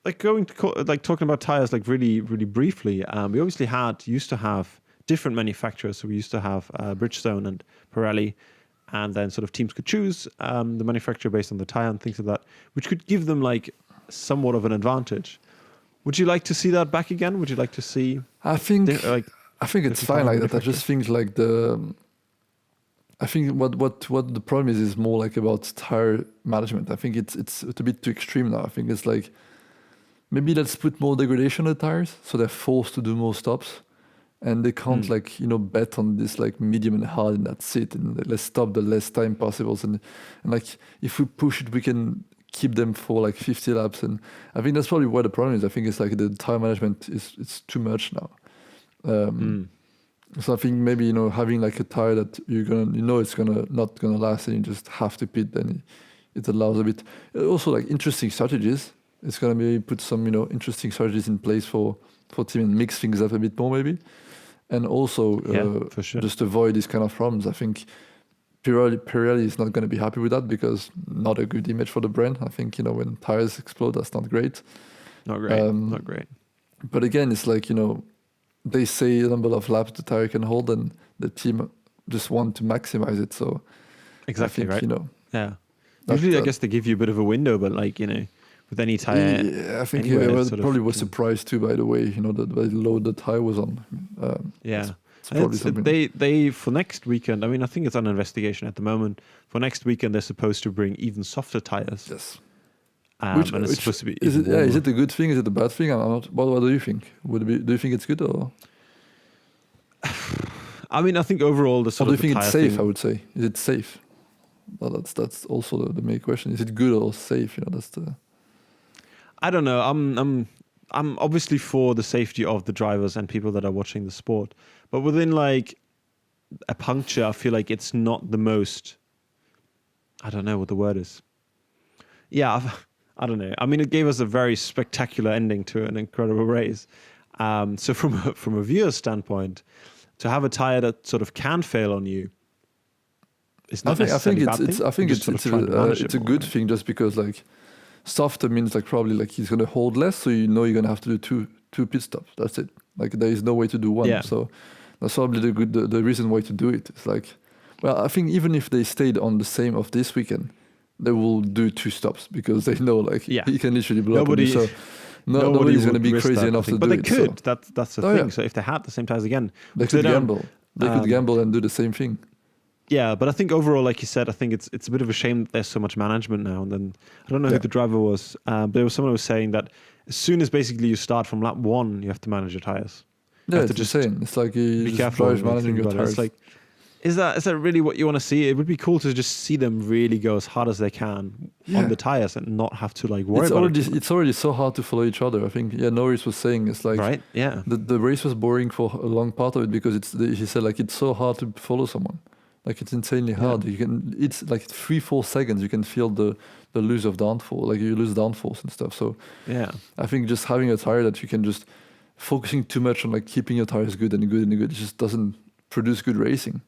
talking about tires really briefly? We obviously used to have different manufacturers. So we used to have Bridgestone and Pirelli, and then sort of teams could choose the manufacturer based on the tire and things like that, which could give them somewhat of an advantage. Would you like to see that back again? Would you like to see? I think it's fine like that. I just think I think what the problem is more about tire management. I think it's a bit too extreme now. I think it's maybe let's put more degradation on the tires so they're forced to do more stops, and they can't bet on this medium and hard and that's it, and let's stop the less time possible, and if we push it we can keep them for 50 laps, and I think that's probably what the problem is. I think it's the tire management it's too much now. So I think maybe having a tire that you're gonna it's not gonna last, and you just have to pit. Then it allows a bit also interesting strategies. It's gonna maybe put some interesting strategies in place for team and mix things up a bit more maybe, and also for sure. just avoid these kind of problems. I think Pirelli is not going to be happy with that because not a good image for the brand. I think when tires explode, that's not great. Not great. Not great. But again, it's like, they say the number of laps the tire can hold, and the team just want to maximize it. So Exactly, I think, right? Yeah. Usually, I guess they give you a bit of a window, but like, with any tire. Yeah, I think anywhere, I it sort of probably was can- surprised too, by the way, that the load the tire was on. Yeah. It's probably something. They for next weekend. I mean, I think it's under investigation at the moment. For next weekend, they're supposed to bring even softer tires. Yes. And it's supposed to be. Is even it? Yeah, is warmer. it a good thing? Is it a bad thing? I'm not. What do you think? Would it be? Do you think it's good, or I mean, I think overall the or sort do you of the think it's tire safe? thing- I would say. Is it safe? Well, that's also the main question. Is it good or safe? That's the. I don't know. I'm obviously for the safety of the drivers and people that are watching the sport, but within like a puncture, I feel like it's not the most. I don't know what the word is. Yeah, I don't know. I mean, it gave us a very spectacular ending to an incredible race. So from a viewer's standpoint, to have a tire that sort of can fail on you, it's not I necessarily think a bad it's thing. I think You're it's just sort of trying to manage it's it a more, good right? thing, just because like softer means like probably like he's gonna hold less, so you're gonna have to do two pit stops. That's it. Like there is no way to do one. Yeah. So that's probably the reason why to do it. It's like, well, I think even if they stayed on the same of this weekend, they will do two stops because they know like Yeah. he can literally blow Nobody- up on you. So nobody's gonna would be risk crazy that, I enough think. to But do they it. could. So That's the Oh, thing. yeah. So if they had the same tires again, they which could don't, gamble. They could gamble and do the same thing. Yeah, but I think overall, like you said, I think it's a bit of a shame that there's so much management now. And then I don't know who Yeah. the driver was, but there was someone who was saying that as soon as basically you start from lap 1, you have to manage your tires. Yeah, have to it's just insane. It's like you Be just careful. drive Like, managing think your about it. tires. It's like, is that really what you want to see? It would be cool to just see them really go as hard as they can Yeah. on the tires and not have to like worry it's about already it. too much. it's already so hard to follow each other. I think Norris was saying it's like Right? Yeah. the race was boring for a long part of it because he said like it's so hard to follow someone. Like it's insanely hard. It's like 3-4 seconds you can feel the lose of downforce. Like you lose downforce and stuff. So Yeah. I think just having a tire that you can just focusing too much on like keeping your tires good and good and good, it just doesn't produce good racing.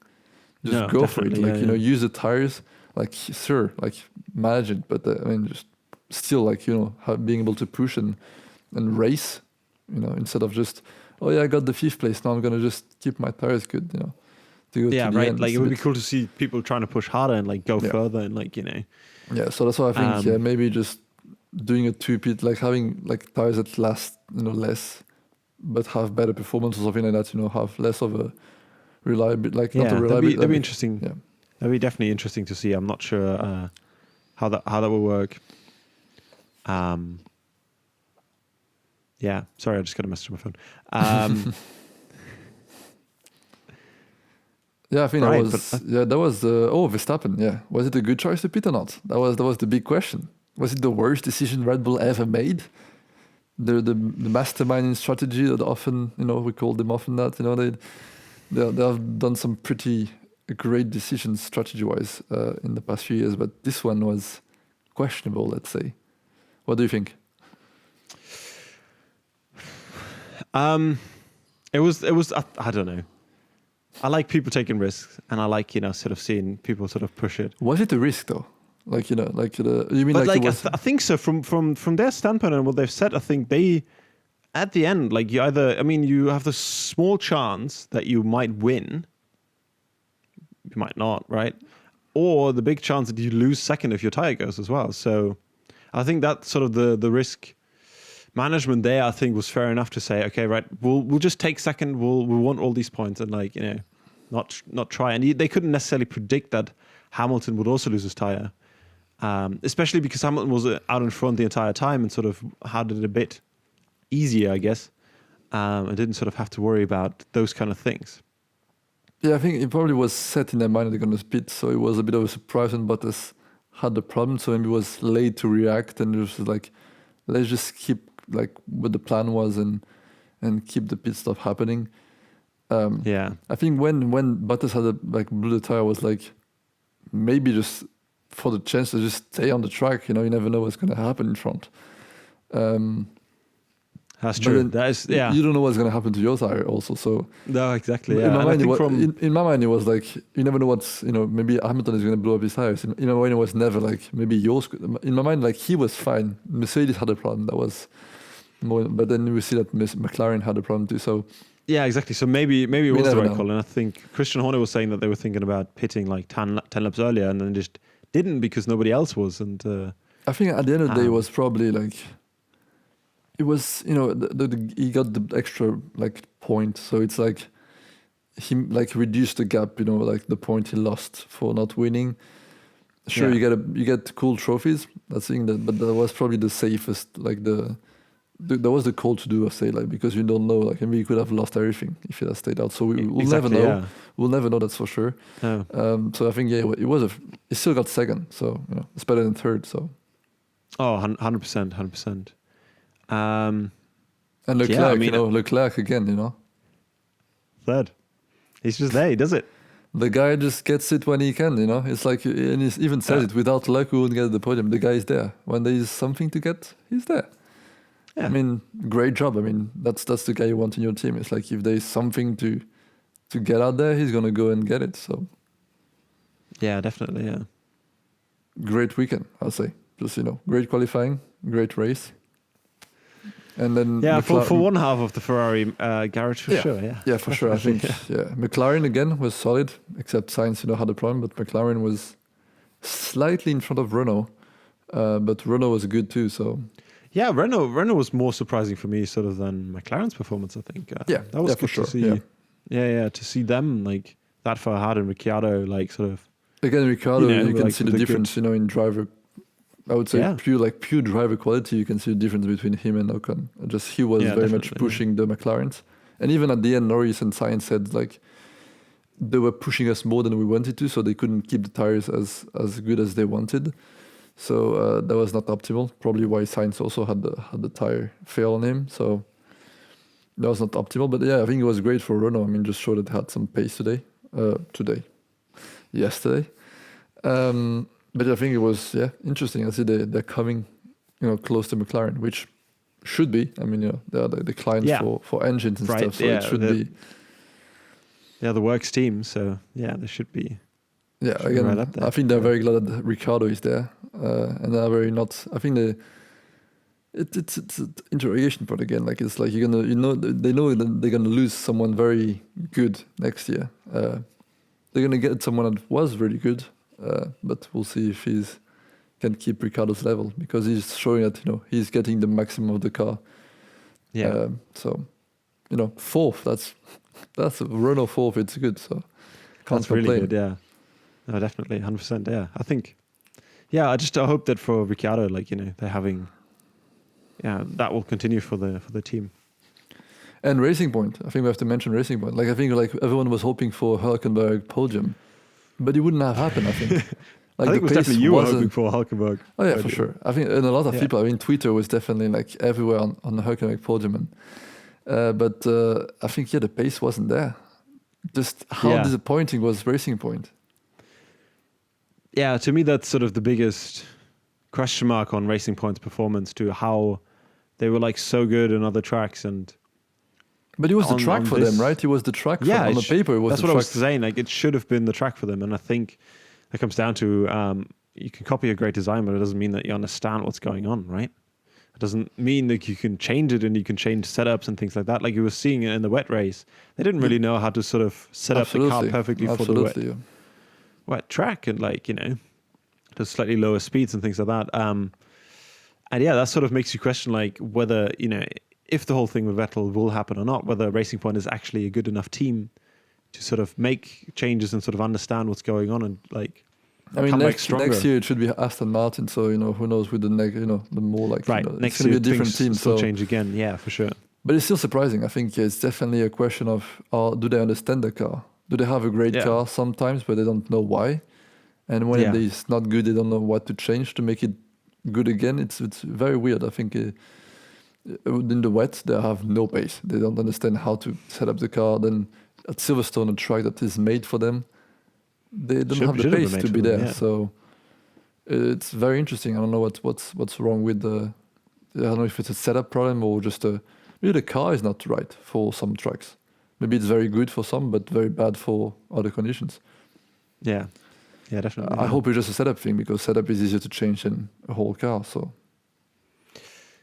Just No, go for it. definitely, Like yeah. use the tires. Like sure, like manage it, but I mean just still like being able to push and race. Instead of just I got the 5th place, now I'm gonna just keep my tires good. To go Yeah, to the right. end. Like It's it a would be bit- cool to see people trying to push harder and like go Yeah. further and like, Yeah, so that's why I think Um, maybe just doing a 2-pit, like having like tires that last less, but have better performance or something like that. Have less of a reliability, like not yeah, a that'd reliability. be interesting. Yeah. That'd be definitely interesting to see. I'm not sure how that will work. Yeah, sorry, I just got a message on my phone. Yeah, I think Right, that was Verstappen. Yeah, was it a good choice to pit or not? That was the big question. Was it the worst decision Red Bull ever made? The mastermind in strategy that often we call them often that they have done some pretty great decisions strategy wise in the past few years, but this one was questionable. Let's say. What do you think? It was I don't know. I like people taking risks, and I like sort of seeing people sort of push it. Was it a risk though? Like you mean But like like it was, I think so. From their standpoint and what they've said, I think they at the end like you have the small chance that you might win, you might not, right? Or the big chance that you lose second if your tire goes as well. So I think that sort of the risk management there, I think, was fair enough to say, okay, right, we'll just take second. We want all these points and not try. And they couldn't necessarily predict that Hamilton would also lose his tire, especially because Hamilton was out in front the entire time and sort of had it a bit easier, I guess, and didn't sort of have to worry about those kind of things. Yeah, I think it probably was set in their mind that they're going to split, so it was a bit of a surprise when Bottas had the problem. So maybe it was late to react, and it was like, let's just keep like what the plan was and keep the pit stop happening. Yeah, I think when Bottas had blew the tire, was like maybe just for the chance to just stay on the track. You never know what's going to happen in front. that's But true. then That is, yeah. You don't know what's going to happen to your tire also. So No, exactly. in Yeah. my And I mind, think from in my mind, it was like you never know what's maybe Hamilton is going to blow up his tires. In my mind, it was never like maybe yours. In my mind, like he was fine. Mercedes had a problem that was more, but then we see that McLaren had a problem too. So Yeah, exactly. So maybe it was the never right know. call. And I think Christian Horner was saying that they were thinking about pitting like 10 laps earlier and then just didn't because nobody else was. And I think at the end of the day, it was probably like, it was, he got the extra like point. So it's like he like reduced the gap, like the point he lost for not winning. Sure, Yeah. you get cool trophies. That's thing but that was probably the safest. Like that was the call to do, I say, like, because you don't know, like, maybe you could have lost everything if you had stayed out. So we'll never know. Yeah. We'll never know, that's for sure. No. So I think he still got second. So it's better than third. So. Oh, 100%. And Leclerc, Leclerc again, Third. He's just there. He does it. The guy just gets it when he can, It's like, and he even says it, without luck, we wouldn't get the podium. The guy is there. When there is something to get, he's there. Yeah. I mean, great job. I mean, that's the guy you want in your team. It's like if there is something to get out there, he's gonna go and get it. So. Yeah, definitely. Yeah. Great weekend, I'll say. Just great qualifying, great race. And then for one half of the Ferrari garage for sure. Yeah, for sure. I think McLaren again was solid, except Sainz had a problem, but McLaren was slightly in front of Renault, but Renault was good too. So yeah, Renault was more surprising for me sort of than McLaren's performance. I think. That was for good sure. to see. Yeah. To see them like that far ahead and Ricciardo like sort of. Again, Ricciardo, you can like, see the difference, in driver. I would say pure driver quality. You can see the difference between him and Ocon. Just he was very much pushing the McLarens, and even at the end, Norris and Sainz said like they were pushing us more than we wanted to, so they couldn't keep the tires as good as they wanted. So that was not optimal. Probably why Sainz also had the tire fail on him. So that was not optimal. But yeah, I think it was great for Renault. I mean, just showed that they had some pace yesterday. But I think it was interesting. I see they're coming, close to McLaren, which should be. I mean, they're the client for engines and stuff, so it should be. Yeah, the works team. So they should be. Yeah, again, right up there. I think they're very glad that Ricciardo is there, and they're very not. I think it's an interrogation point again. Like it's like you're gonna, they know that they're gonna lose someone very good next year. They're gonna get someone that was really good. But we'll see if he's can keep Ricciardo's level because he's showing that he's getting the maximum of the car. Yeah. So fourth. That's a Renault fourth. It's good. So can't complain. Really good. Yeah. No, definitely 100%. Yeah. I think. Yeah. I hope that for Ricciardo, like they're having. Yeah, that will continue for the team. And Racing Point. I think we have to mention Racing Point. Like I think everyone was hoping for Hulkenberg podium. But it wouldn't have happened, I think. Like I think it was definitely you were hoping for Hulkenberg. Oh yeah, for sure. I think, and a lot of people. I mean, Twitter was definitely like everywhere on the Hulkenberg podium, but I think the pace wasn't there. Just how disappointing was Racing Point. Yeah, to me that's sort of the biggest question mark on Racing Point's performance. To how they were like so good in other tracks and. But it was the track for them, right? It was the track on the paper. It was that's what I was saying. Like it should have been the track for them, and I think it comes down to you can copy a great design, but it doesn't mean that you understand what's going on, right? It doesn't mean that you can change it and you can change setups and things like that. Like you were seeing it in the wet race, they didn't really know how to sort of set up the car perfectly for the wet track, and to slightly lower speeds and things like that. And that sort of makes you question like whether if the whole thing with Vettel will happen or not, whether Racing Point is actually a good enough team to sort of make changes and sort of understand what's going on and like. I mean, next year it should be Aston Martin. So who knows with the the more like next it's going to be a different team. So change again, yeah, for sure. But it's still surprising. I think it's definitely a question of do they understand the car? Do they have a great car sometimes, but they don't know why? And when it's not good, they don't know what to change to make it good again. It's very weird. I think. In the wet, they have no pace. They don't understand how to set up the car. Then at Silverstone, a track that is made for them, they don't have the pace to be there. Yeah. So it's very interesting. I don't know what's wrong with the. I don't know if it's a setup problem or just maybe the car is not right for some tracks. Maybe it's very good for some, but very bad for other conditions. Yeah, definitely. I hope it's just a setup thing because setup is easier to change than a whole car. So.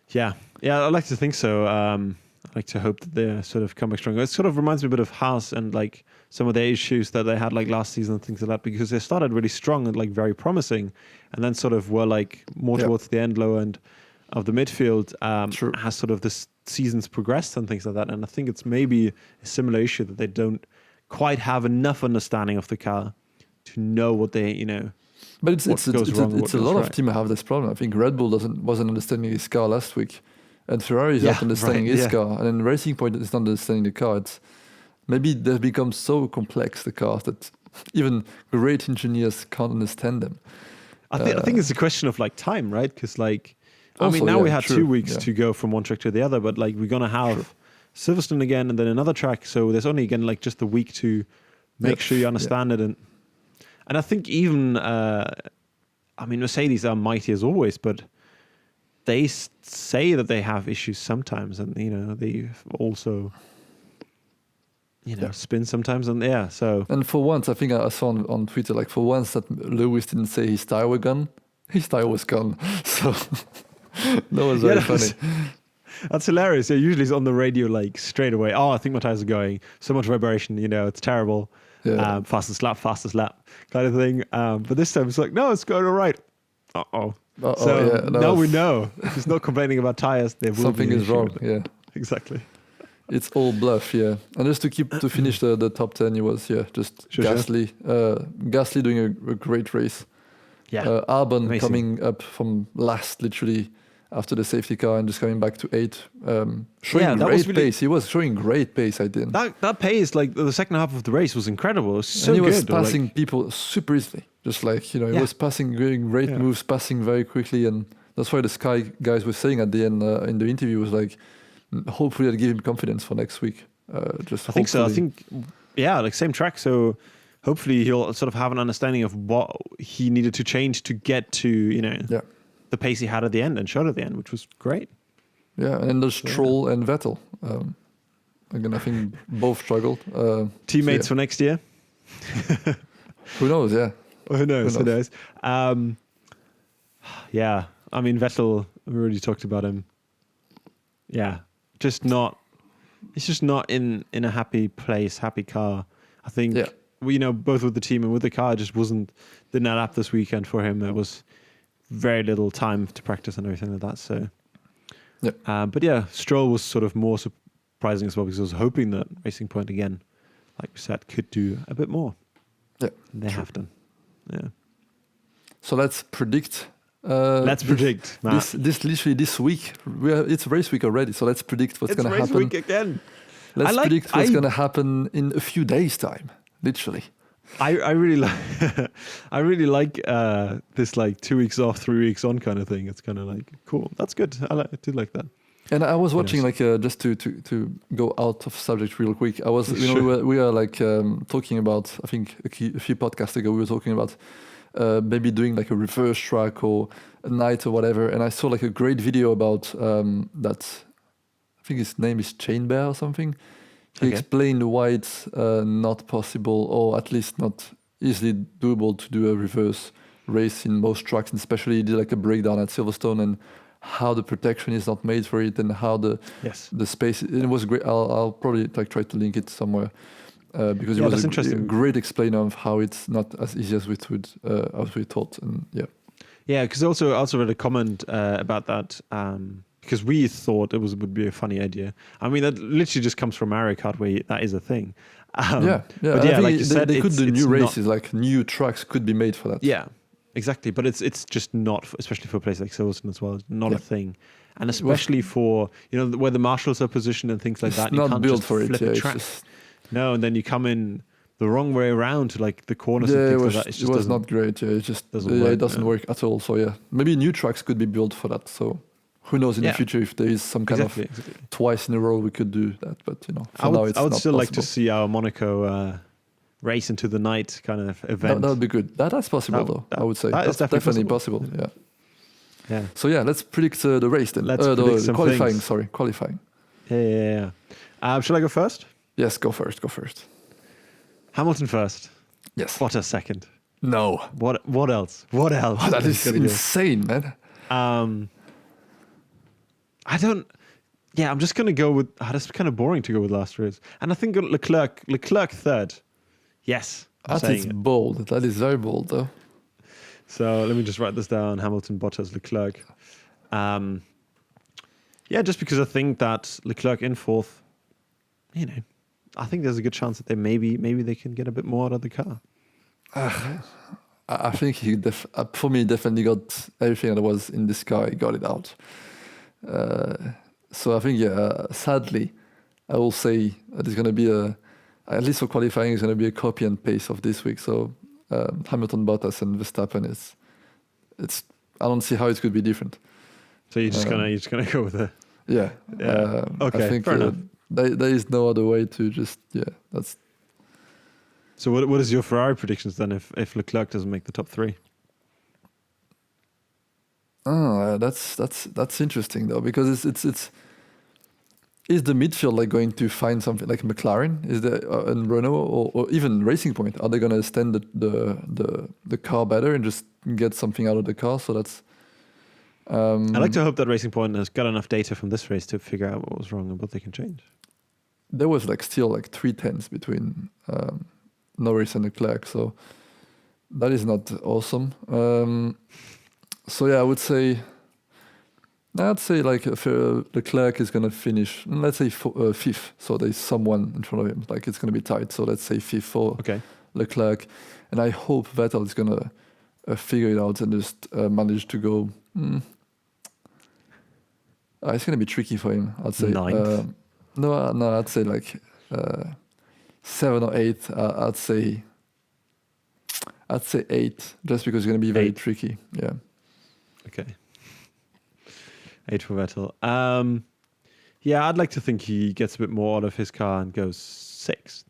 Yeah, I'd like to think so. I'd like to hope that they're sort of coming stronger. It sort of reminds me a bit of Haas and like some of the issues that they had like last season and things like that, because they started really strong and like very promising, and then sort of were like more towards the end, lower end of the midfield. Has sort of this seasons progressed and things like that, and I think it's maybe a similar issue that they don't quite have enough understanding of the car to know what they, But it's a lot of right. teams have this problem. I think Red Bull wasn't understanding his car last week, and Ferrari is not understanding his car, and then Racing Point is not understanding the car. It's maybe they've become so complex, the cars, that even great engineers can't understand them. I think it's a question of like time, right? Because like, Also, now we had true, 2 weeks to go from one track to the other, but like we're gonna have Silverstone again and then another track, so there's only again like just a week to make sure you understand it, and I think even Mercedes are mighty as always, but they say that they have issues sometimes, and they also spin sometimes, and so. And for once, I think I saw on Twitter, like for once that Lewis didn't say his tire was gone. His tire was gone, so that was very funny. That's hilarious. Yeah, usually it's on the radio like straight away. Oh, I think my tires are going. So much vibration, it's terrible. Yeah. Fastest lap kind of thing. But this time it's like, no, it's going all right. So now we know. He's not complaining about tires. Something is wrong. Yeah, exactly. It's all bluff. Yeah, and just to finish the top 10, it was just Gasly. Gasly doing a great race. Yeah, Albon amazing. coming up from last, literally after the safety car, and just coming back to 8. Showing great pace. He was showing great pace. I think that pace, like the second half of the race, was incredible. It was so and he good. was passing people super easily. Just like he was passing, doing great moves, passing very quickly, and that's why the Sky guys were saying at the end in the interview was like, hopefully I'll give him confidence for next week. I think so. I think like same track. So hopefully he'll sort of have an understanding of what he needed to change to get to the pace he had at the end and showed at the end, which was great. Yeah, and then there's Stroll and Vettel. Again, I think both struggled. Teammates for next year. Who knows? Yeah. Who knows? Vettel, we already talked about him. Yeah, he's just not in a happy place, happy car. I think, both with the team and with the car, it just didn't add up this weekend for him. There was very little time to practice and everything like that. So, but Stroll was sort of more surprising as well, because I was hoping that Racing Point again, like we said, could do a bit more. Yeah, they have done. Yeah. So let's predict. This literally this week. It's race week already, so let's predict what's going to happen. It's race week again. Let's predict what's going to happen in a few days' time. Literally. I really like I really like this like 2 weeks off, 3 weeks on kind of thing. It's kind of like cool. That's good. I do like that. And I was watching just to go out of subject real quick. I was we were like talking about, I think a few podcasts ago we were talking about maybe doing like a reverse track or a night or whatever. And I saw like a great video about that. I think his name is Chain Bear or something. He explained why it's not possible, or at least not easily doable, to do a reverse race in most tracks. And especially he did like a breakdown at Silverstone and how the protection is not made for it, and how the space. It was great. I'll probably try to link it somewhere because it was a great explainer of how it's not as easy as we thought. And because I also read a comment about that. Because we thought it would be a funny idea. I mean, that literally just comes from Mario Kart, where that is a thing. But like you said, they could do new races, like new tracks could be made for that. Yeah, exactly. But it's just not, especially for a place like Silverstone as well, not a thing. And especially for where the marshals are positioned and things like that. It's not built for it. No, and then you come in the wrong way around to like the corners and things like that. It was not great. Yeah, it just doesn't work at all. So maybe new tracks could be built for that. So. Who knows in the future if there is some kind of twice in a row we could do that, but for now it's not possible. I would still like to see our Monaco race into the night kind of event. That would be good. That's possible though. I would say that's definitely possible. Yeah. So let's predict the race then. Let's predict some qualifying. Things. Sorry, qualifying. Yeah. Shall I go first? Yes, go first. Hamilton first. Yes. What a second. No. What else? Oh, that is insane, man. I don't. Yeah, I'm just gonna go with. That's kind of boring to go with last race, and I think Leclerc third. Yes, I'm That is saying it. bold. That is very bold, though. So let me just write this down: Hamilton, Bottas, Leclerc. Yeah, just because I think that Leclerc in fourth, I think there's a good chance that maybe they can get a bit more out of the car. I think for me, definitely got everything that was in this car. He got it out. So I think, sadly, I will say that it's going to be at least for qualifying, it's going to be a copy and paste of this week. So Hamilton, Bottas, and Verstappen it's. I don't see how it could be different. So you're just gonna go with it. Yeah. Okay. I think fair enough. there is no other way to just that's. So what is your Ferrari predictions then if Leclerc doesn't make the top three? Oh, that's interesting though, because it's is the midfield like going to find something like McLaren? Is there and Renault or even Racing Point? Are they going to extend the car better and just get something out of the car? So that's. I like to hope that Racing Point has got enough data from this race to figure out what was wrong and what they can change. There was still 3 tenths between Norris and Leclerc, so that is not awesome. So yeah, I would say. I'd say if Leclerc is going to finish, let's say fifth, so there's someone in front of him, it's going to be tight. So let's say fifth for Leclerc, and I hope Vettel is going to figure it out and just manage to go. It's going to be tricky for him, I'd say. Ninth? No, I'd say 7 or 8. I'd say 8, just because it's going to be very tricky. Yeah. Okay. 8 for Vettel. Yeah, I'd like to think he gets a bit more out of his car and goes 6th.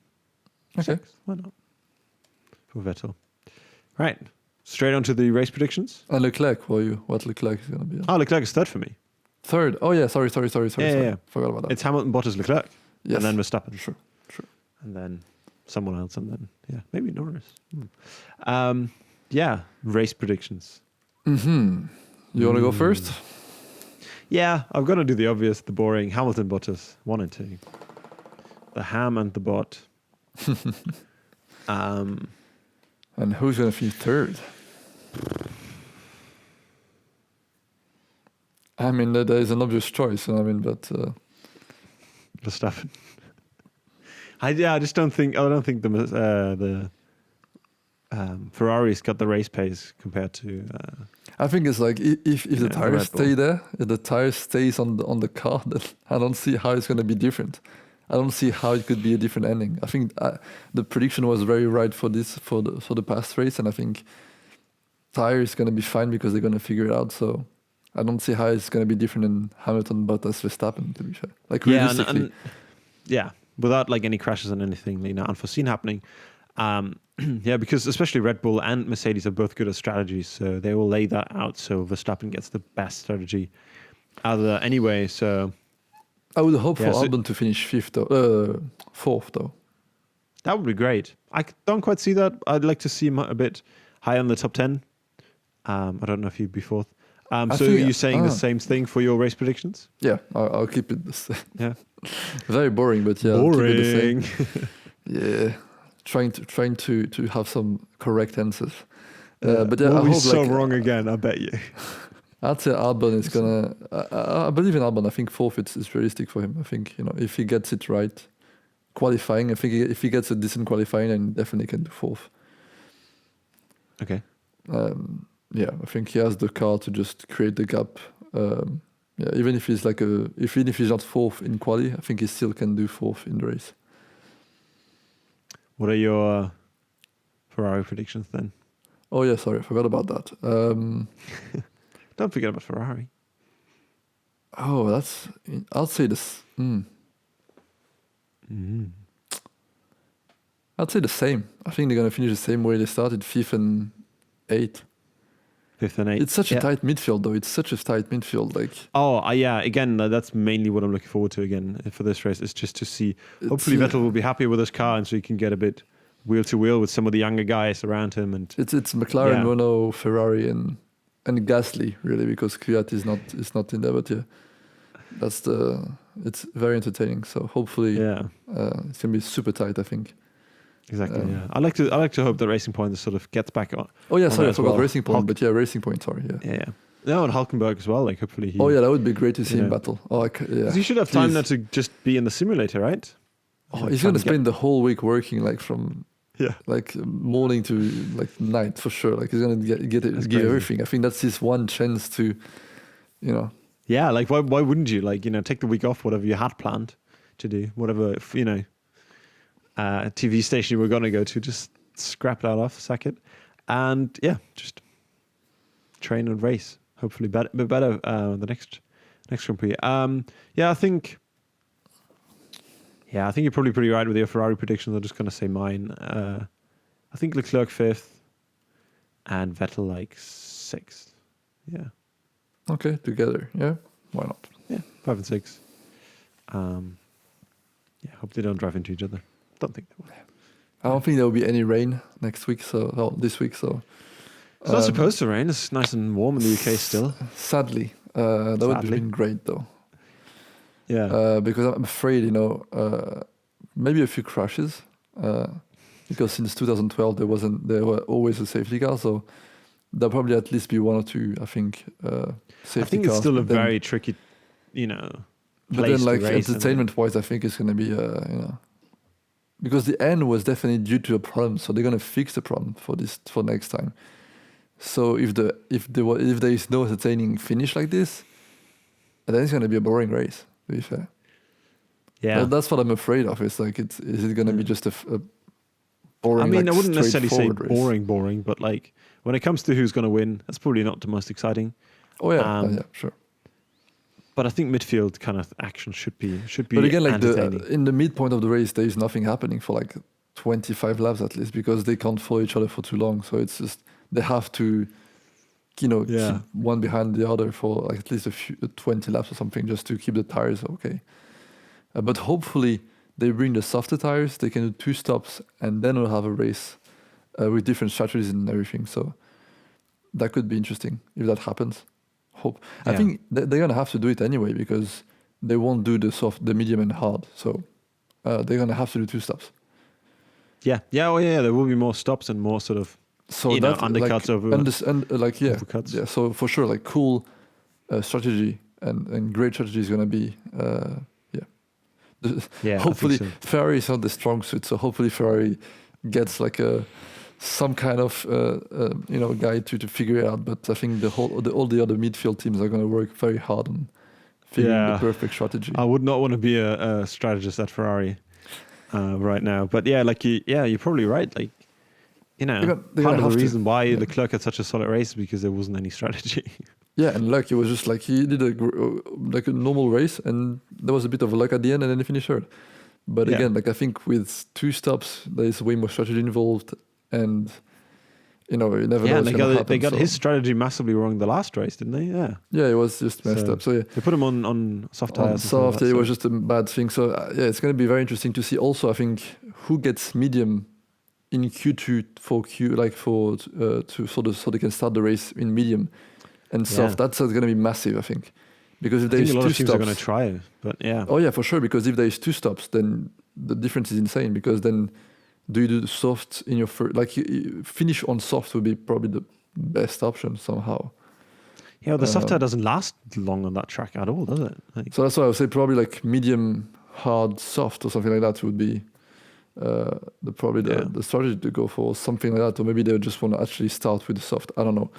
Okay. 6th, why not? For Vettel. Right. Straight on to the race predictions. And Leclerc, for you, what Leclerc is going to be? Oh, Leclerc is third for me. Third. Oh yeah, sorry. Yeah. Forgot about that. It's Hamilton, Bottas, Leclerc. Yes. And then Verstappen. Sure. And then someone else, and then maybe Norris. Yeah, race predictions. You want to go first? Yeah, I've got to do the obvious, the boring. Hamilton, Bottas, 1 and 2. The ham and the bot. And who's going to finish third? I mean, there is an obvious choice. But Verstappen. I just don't think. I don't think the Ferrari's got the race pace compared to. I think it's if the tires Red Bull. stay there, if the tires stays on the car, then I don't see how it's going to be different. I don't see how it could be a different ending. I think the prediction was very right for the past race, and I think tire is going to be fine because they're going to figure it out. So I don't see how it's going to be different in Hamilton, Bottas, Verstappen. To be fair, realistically, without any crashes and anything unforeseen happening. Because especially Red Bull and Mercedes are both good at strategies, so they will lay that out so Verstappen gets the best strategy out of that anyway. So I would hope for Albon to finish fourth though. That would be great. I don't quite see that. I'd like to see him a bit higher in the top 10. I don't know if he'd be fourth. So you're saying the same thing for your race predictions? Yeah, I'll keep it the same. Yeah. Very boring, but yeah, boring. I'll keep it the same. Yeah. Trying to have some correct answers. But yeah, we'll I be hope so wrong again, I bet you. I'd say Albon is gonna. I believe in Albon. I think fourth is realistic for him. I think if he gets it right, qualifying. I think if he gets a decent qualifying, then definitely can do fourth. Okay. I think he has the car to just create the gap. Even if he's even if he's not fourth in quali, I think he still can do fourth in the race. What are your Ferrari predictions then? Oh yeah, sorry, I forgot about that. Don't forget about Ferrari. Oh, I'll say this. I'd say the same. I think they're going to finish the same way they started, 5th and 8th. 5th and 8th. It's such a tight midfield, though. It's such a tight midfield. Again, that's mainly what I'm looking forward to again for this race. Is just to see. Hopefully, Vettel will be happy with his car, and so he can get a bit wheel to wheel with some of the younger guys around him. And it's McLaren, Renault, Ferrari, and Gasly really, because Kvyat is not in there. But It's very entertaining. So hopefully, Yeah, it's gonna be super tight. I think. exactly. Um, Yeah, I like to hope that Racing Point sort of gets back on. Oh yeah, on sorry, it I as forgot well. Racing Point, but yeah, Racing Point. Sorry, yeah. Yeah. No, and Hulkenberg as well. Like hopefully he. Oh yeah, that would be great to see you him know. battle. Oh, yeah. 'Cause he should have time Please. now to just be in the simulator, right? Oh, Like, he's trying gonna to get- spend the whole week working like from Yeah. like morning to like night for sure. Like he's gonna give crazy. everything. I think that's his one chance to, you know. Yeah, like why wouldn't you take the week off, whatever you had planned to do, whatever TV station you were gonna go to, just scrap that off, sack it, and yeah, just train and race. Hopefully better the next Grand Prix. I think you're probably pretty right with your Ferrari predictions. I'm just gonna say mine. I think Leclerc 5th and Vettel like 6th. Yeah. Okay, together. Yeah, why not? Yeah, 5 and 6. Hope they don't drive into each other. Don't think they will. I don't think there will be any rain next week. This week. So It's not supposed to rain. It's nice and warm in the UK still. sadly, that would have Sadly. been great though. Yeah. Because I'm afraid, maybe a few crashes. Because since 2012 there were always a safety car, so there'll probably at least be one or two, I think, safety cars. I think it's still a but then- very tricky, But place then, to like race. entertainment-wise, I think it's going to be, because the end was definitely due to a problem, so they're going to fix the problem for next time. So if there is no entertaining finish like this, then it's going to be a boring race. To be fair, Yeah. that's what I'm afraid of. It's like, is it going to be just a boring? I mean, like, I wouldn't necessarily say straightforward race? boring, but like when it comes to who's going to win, that's probably not the most exciting. Oh yeah, Um, yeah, sure. But I think midfield kind of action should be But again, like entertaining. in the midpoint of the race, there is nothing happening for like 25 laps at least, because they can't follow each other for too long. So it's just they have to, Yeah. keep one behind the other for like at least 20 laps or something, just to keep the tires okay. But hopefully they bring the softer tires. They can do 2 stops, and then we'll have a race with different strategies and everything. So that could be interesting if that happens. I Yeah. think they're gonna have to do it anyway, because they won't do the soft, the medium and hard. So they're gonna have to do 2 stops. Yeah. There will be more stops and more sort of So undercuts like, over overcuts. Yeah. So for sure, like cool strategy and great strategy is gonna be Yeah. hopefully I think so. Ferrari is not the strong suit. So hopefully Ferrari gets like some kind of guy to figure it out. But I think all the other midfield teams are gonna work very hard on figuring the perfect strategy. I would not want to be a strategist at Ferrari right now. But yeah, you're probably right. Like, They're part gonna of have the to. reason why Yeah. Leclerc had such a solid race is because there wasn't any strategy. Yeah, and luck. It was just like he did a normal race, and there was a bit of luck at the end, and then he finished third. But Yeah. again, like I think with 2 stops, there is way more strategy involved, and you never know Yeah, what's gonna happen. they got so- his strategy massively wrong the last race, didn't they? Yeah. Yeah, it was just messed So, up. So yeah, They put him on soft on tires. soft, it was just a bad thing. So yeah, it's going to be very interesting to see. Also, I think who gets medium in Q2 so they can start the race in medium and soft. Yeah. That's going to be massive, I think, because if I there think is a lot 2 of teams are stops. going to try it, but yeah. Oh yeah, for sure. Because if there is 2 stops, then the difference is insane. Because then, do you do the soft in your first? Like you finish on soft would be probably the best option somehow. Yeah, the soft tire doesn't last long on that track at all, does it? Like, So that's why I would say probably like medium, hard, soft, or something like that would be the strategy to go for, something like that. Or maybe they just want to actually start with the soft. I don't know.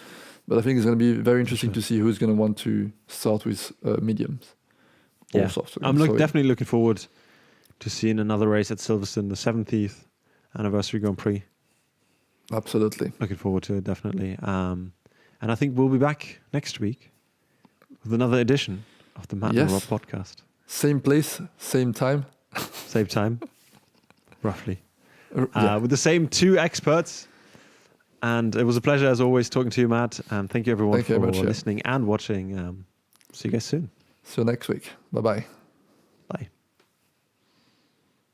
But I think it's going to be very interesting to see who's going to want to start with mediums or soft. I'm definitely looking forward to seeing another race at Silverstone, the 70th anniversary Grand Prix. Absolutely. Looking forward to it, definitely. And I think we'll be back next week with another edition of the Matt and Rob podcast. Same place, same time. Same time, roughly. Yeah. With the same 2 experts. And it was a pleasure, as always, talking to you, Matt. And thank you, everyone, for listening and watching. See you guys soon. See you next week. Bye-bye. Bye.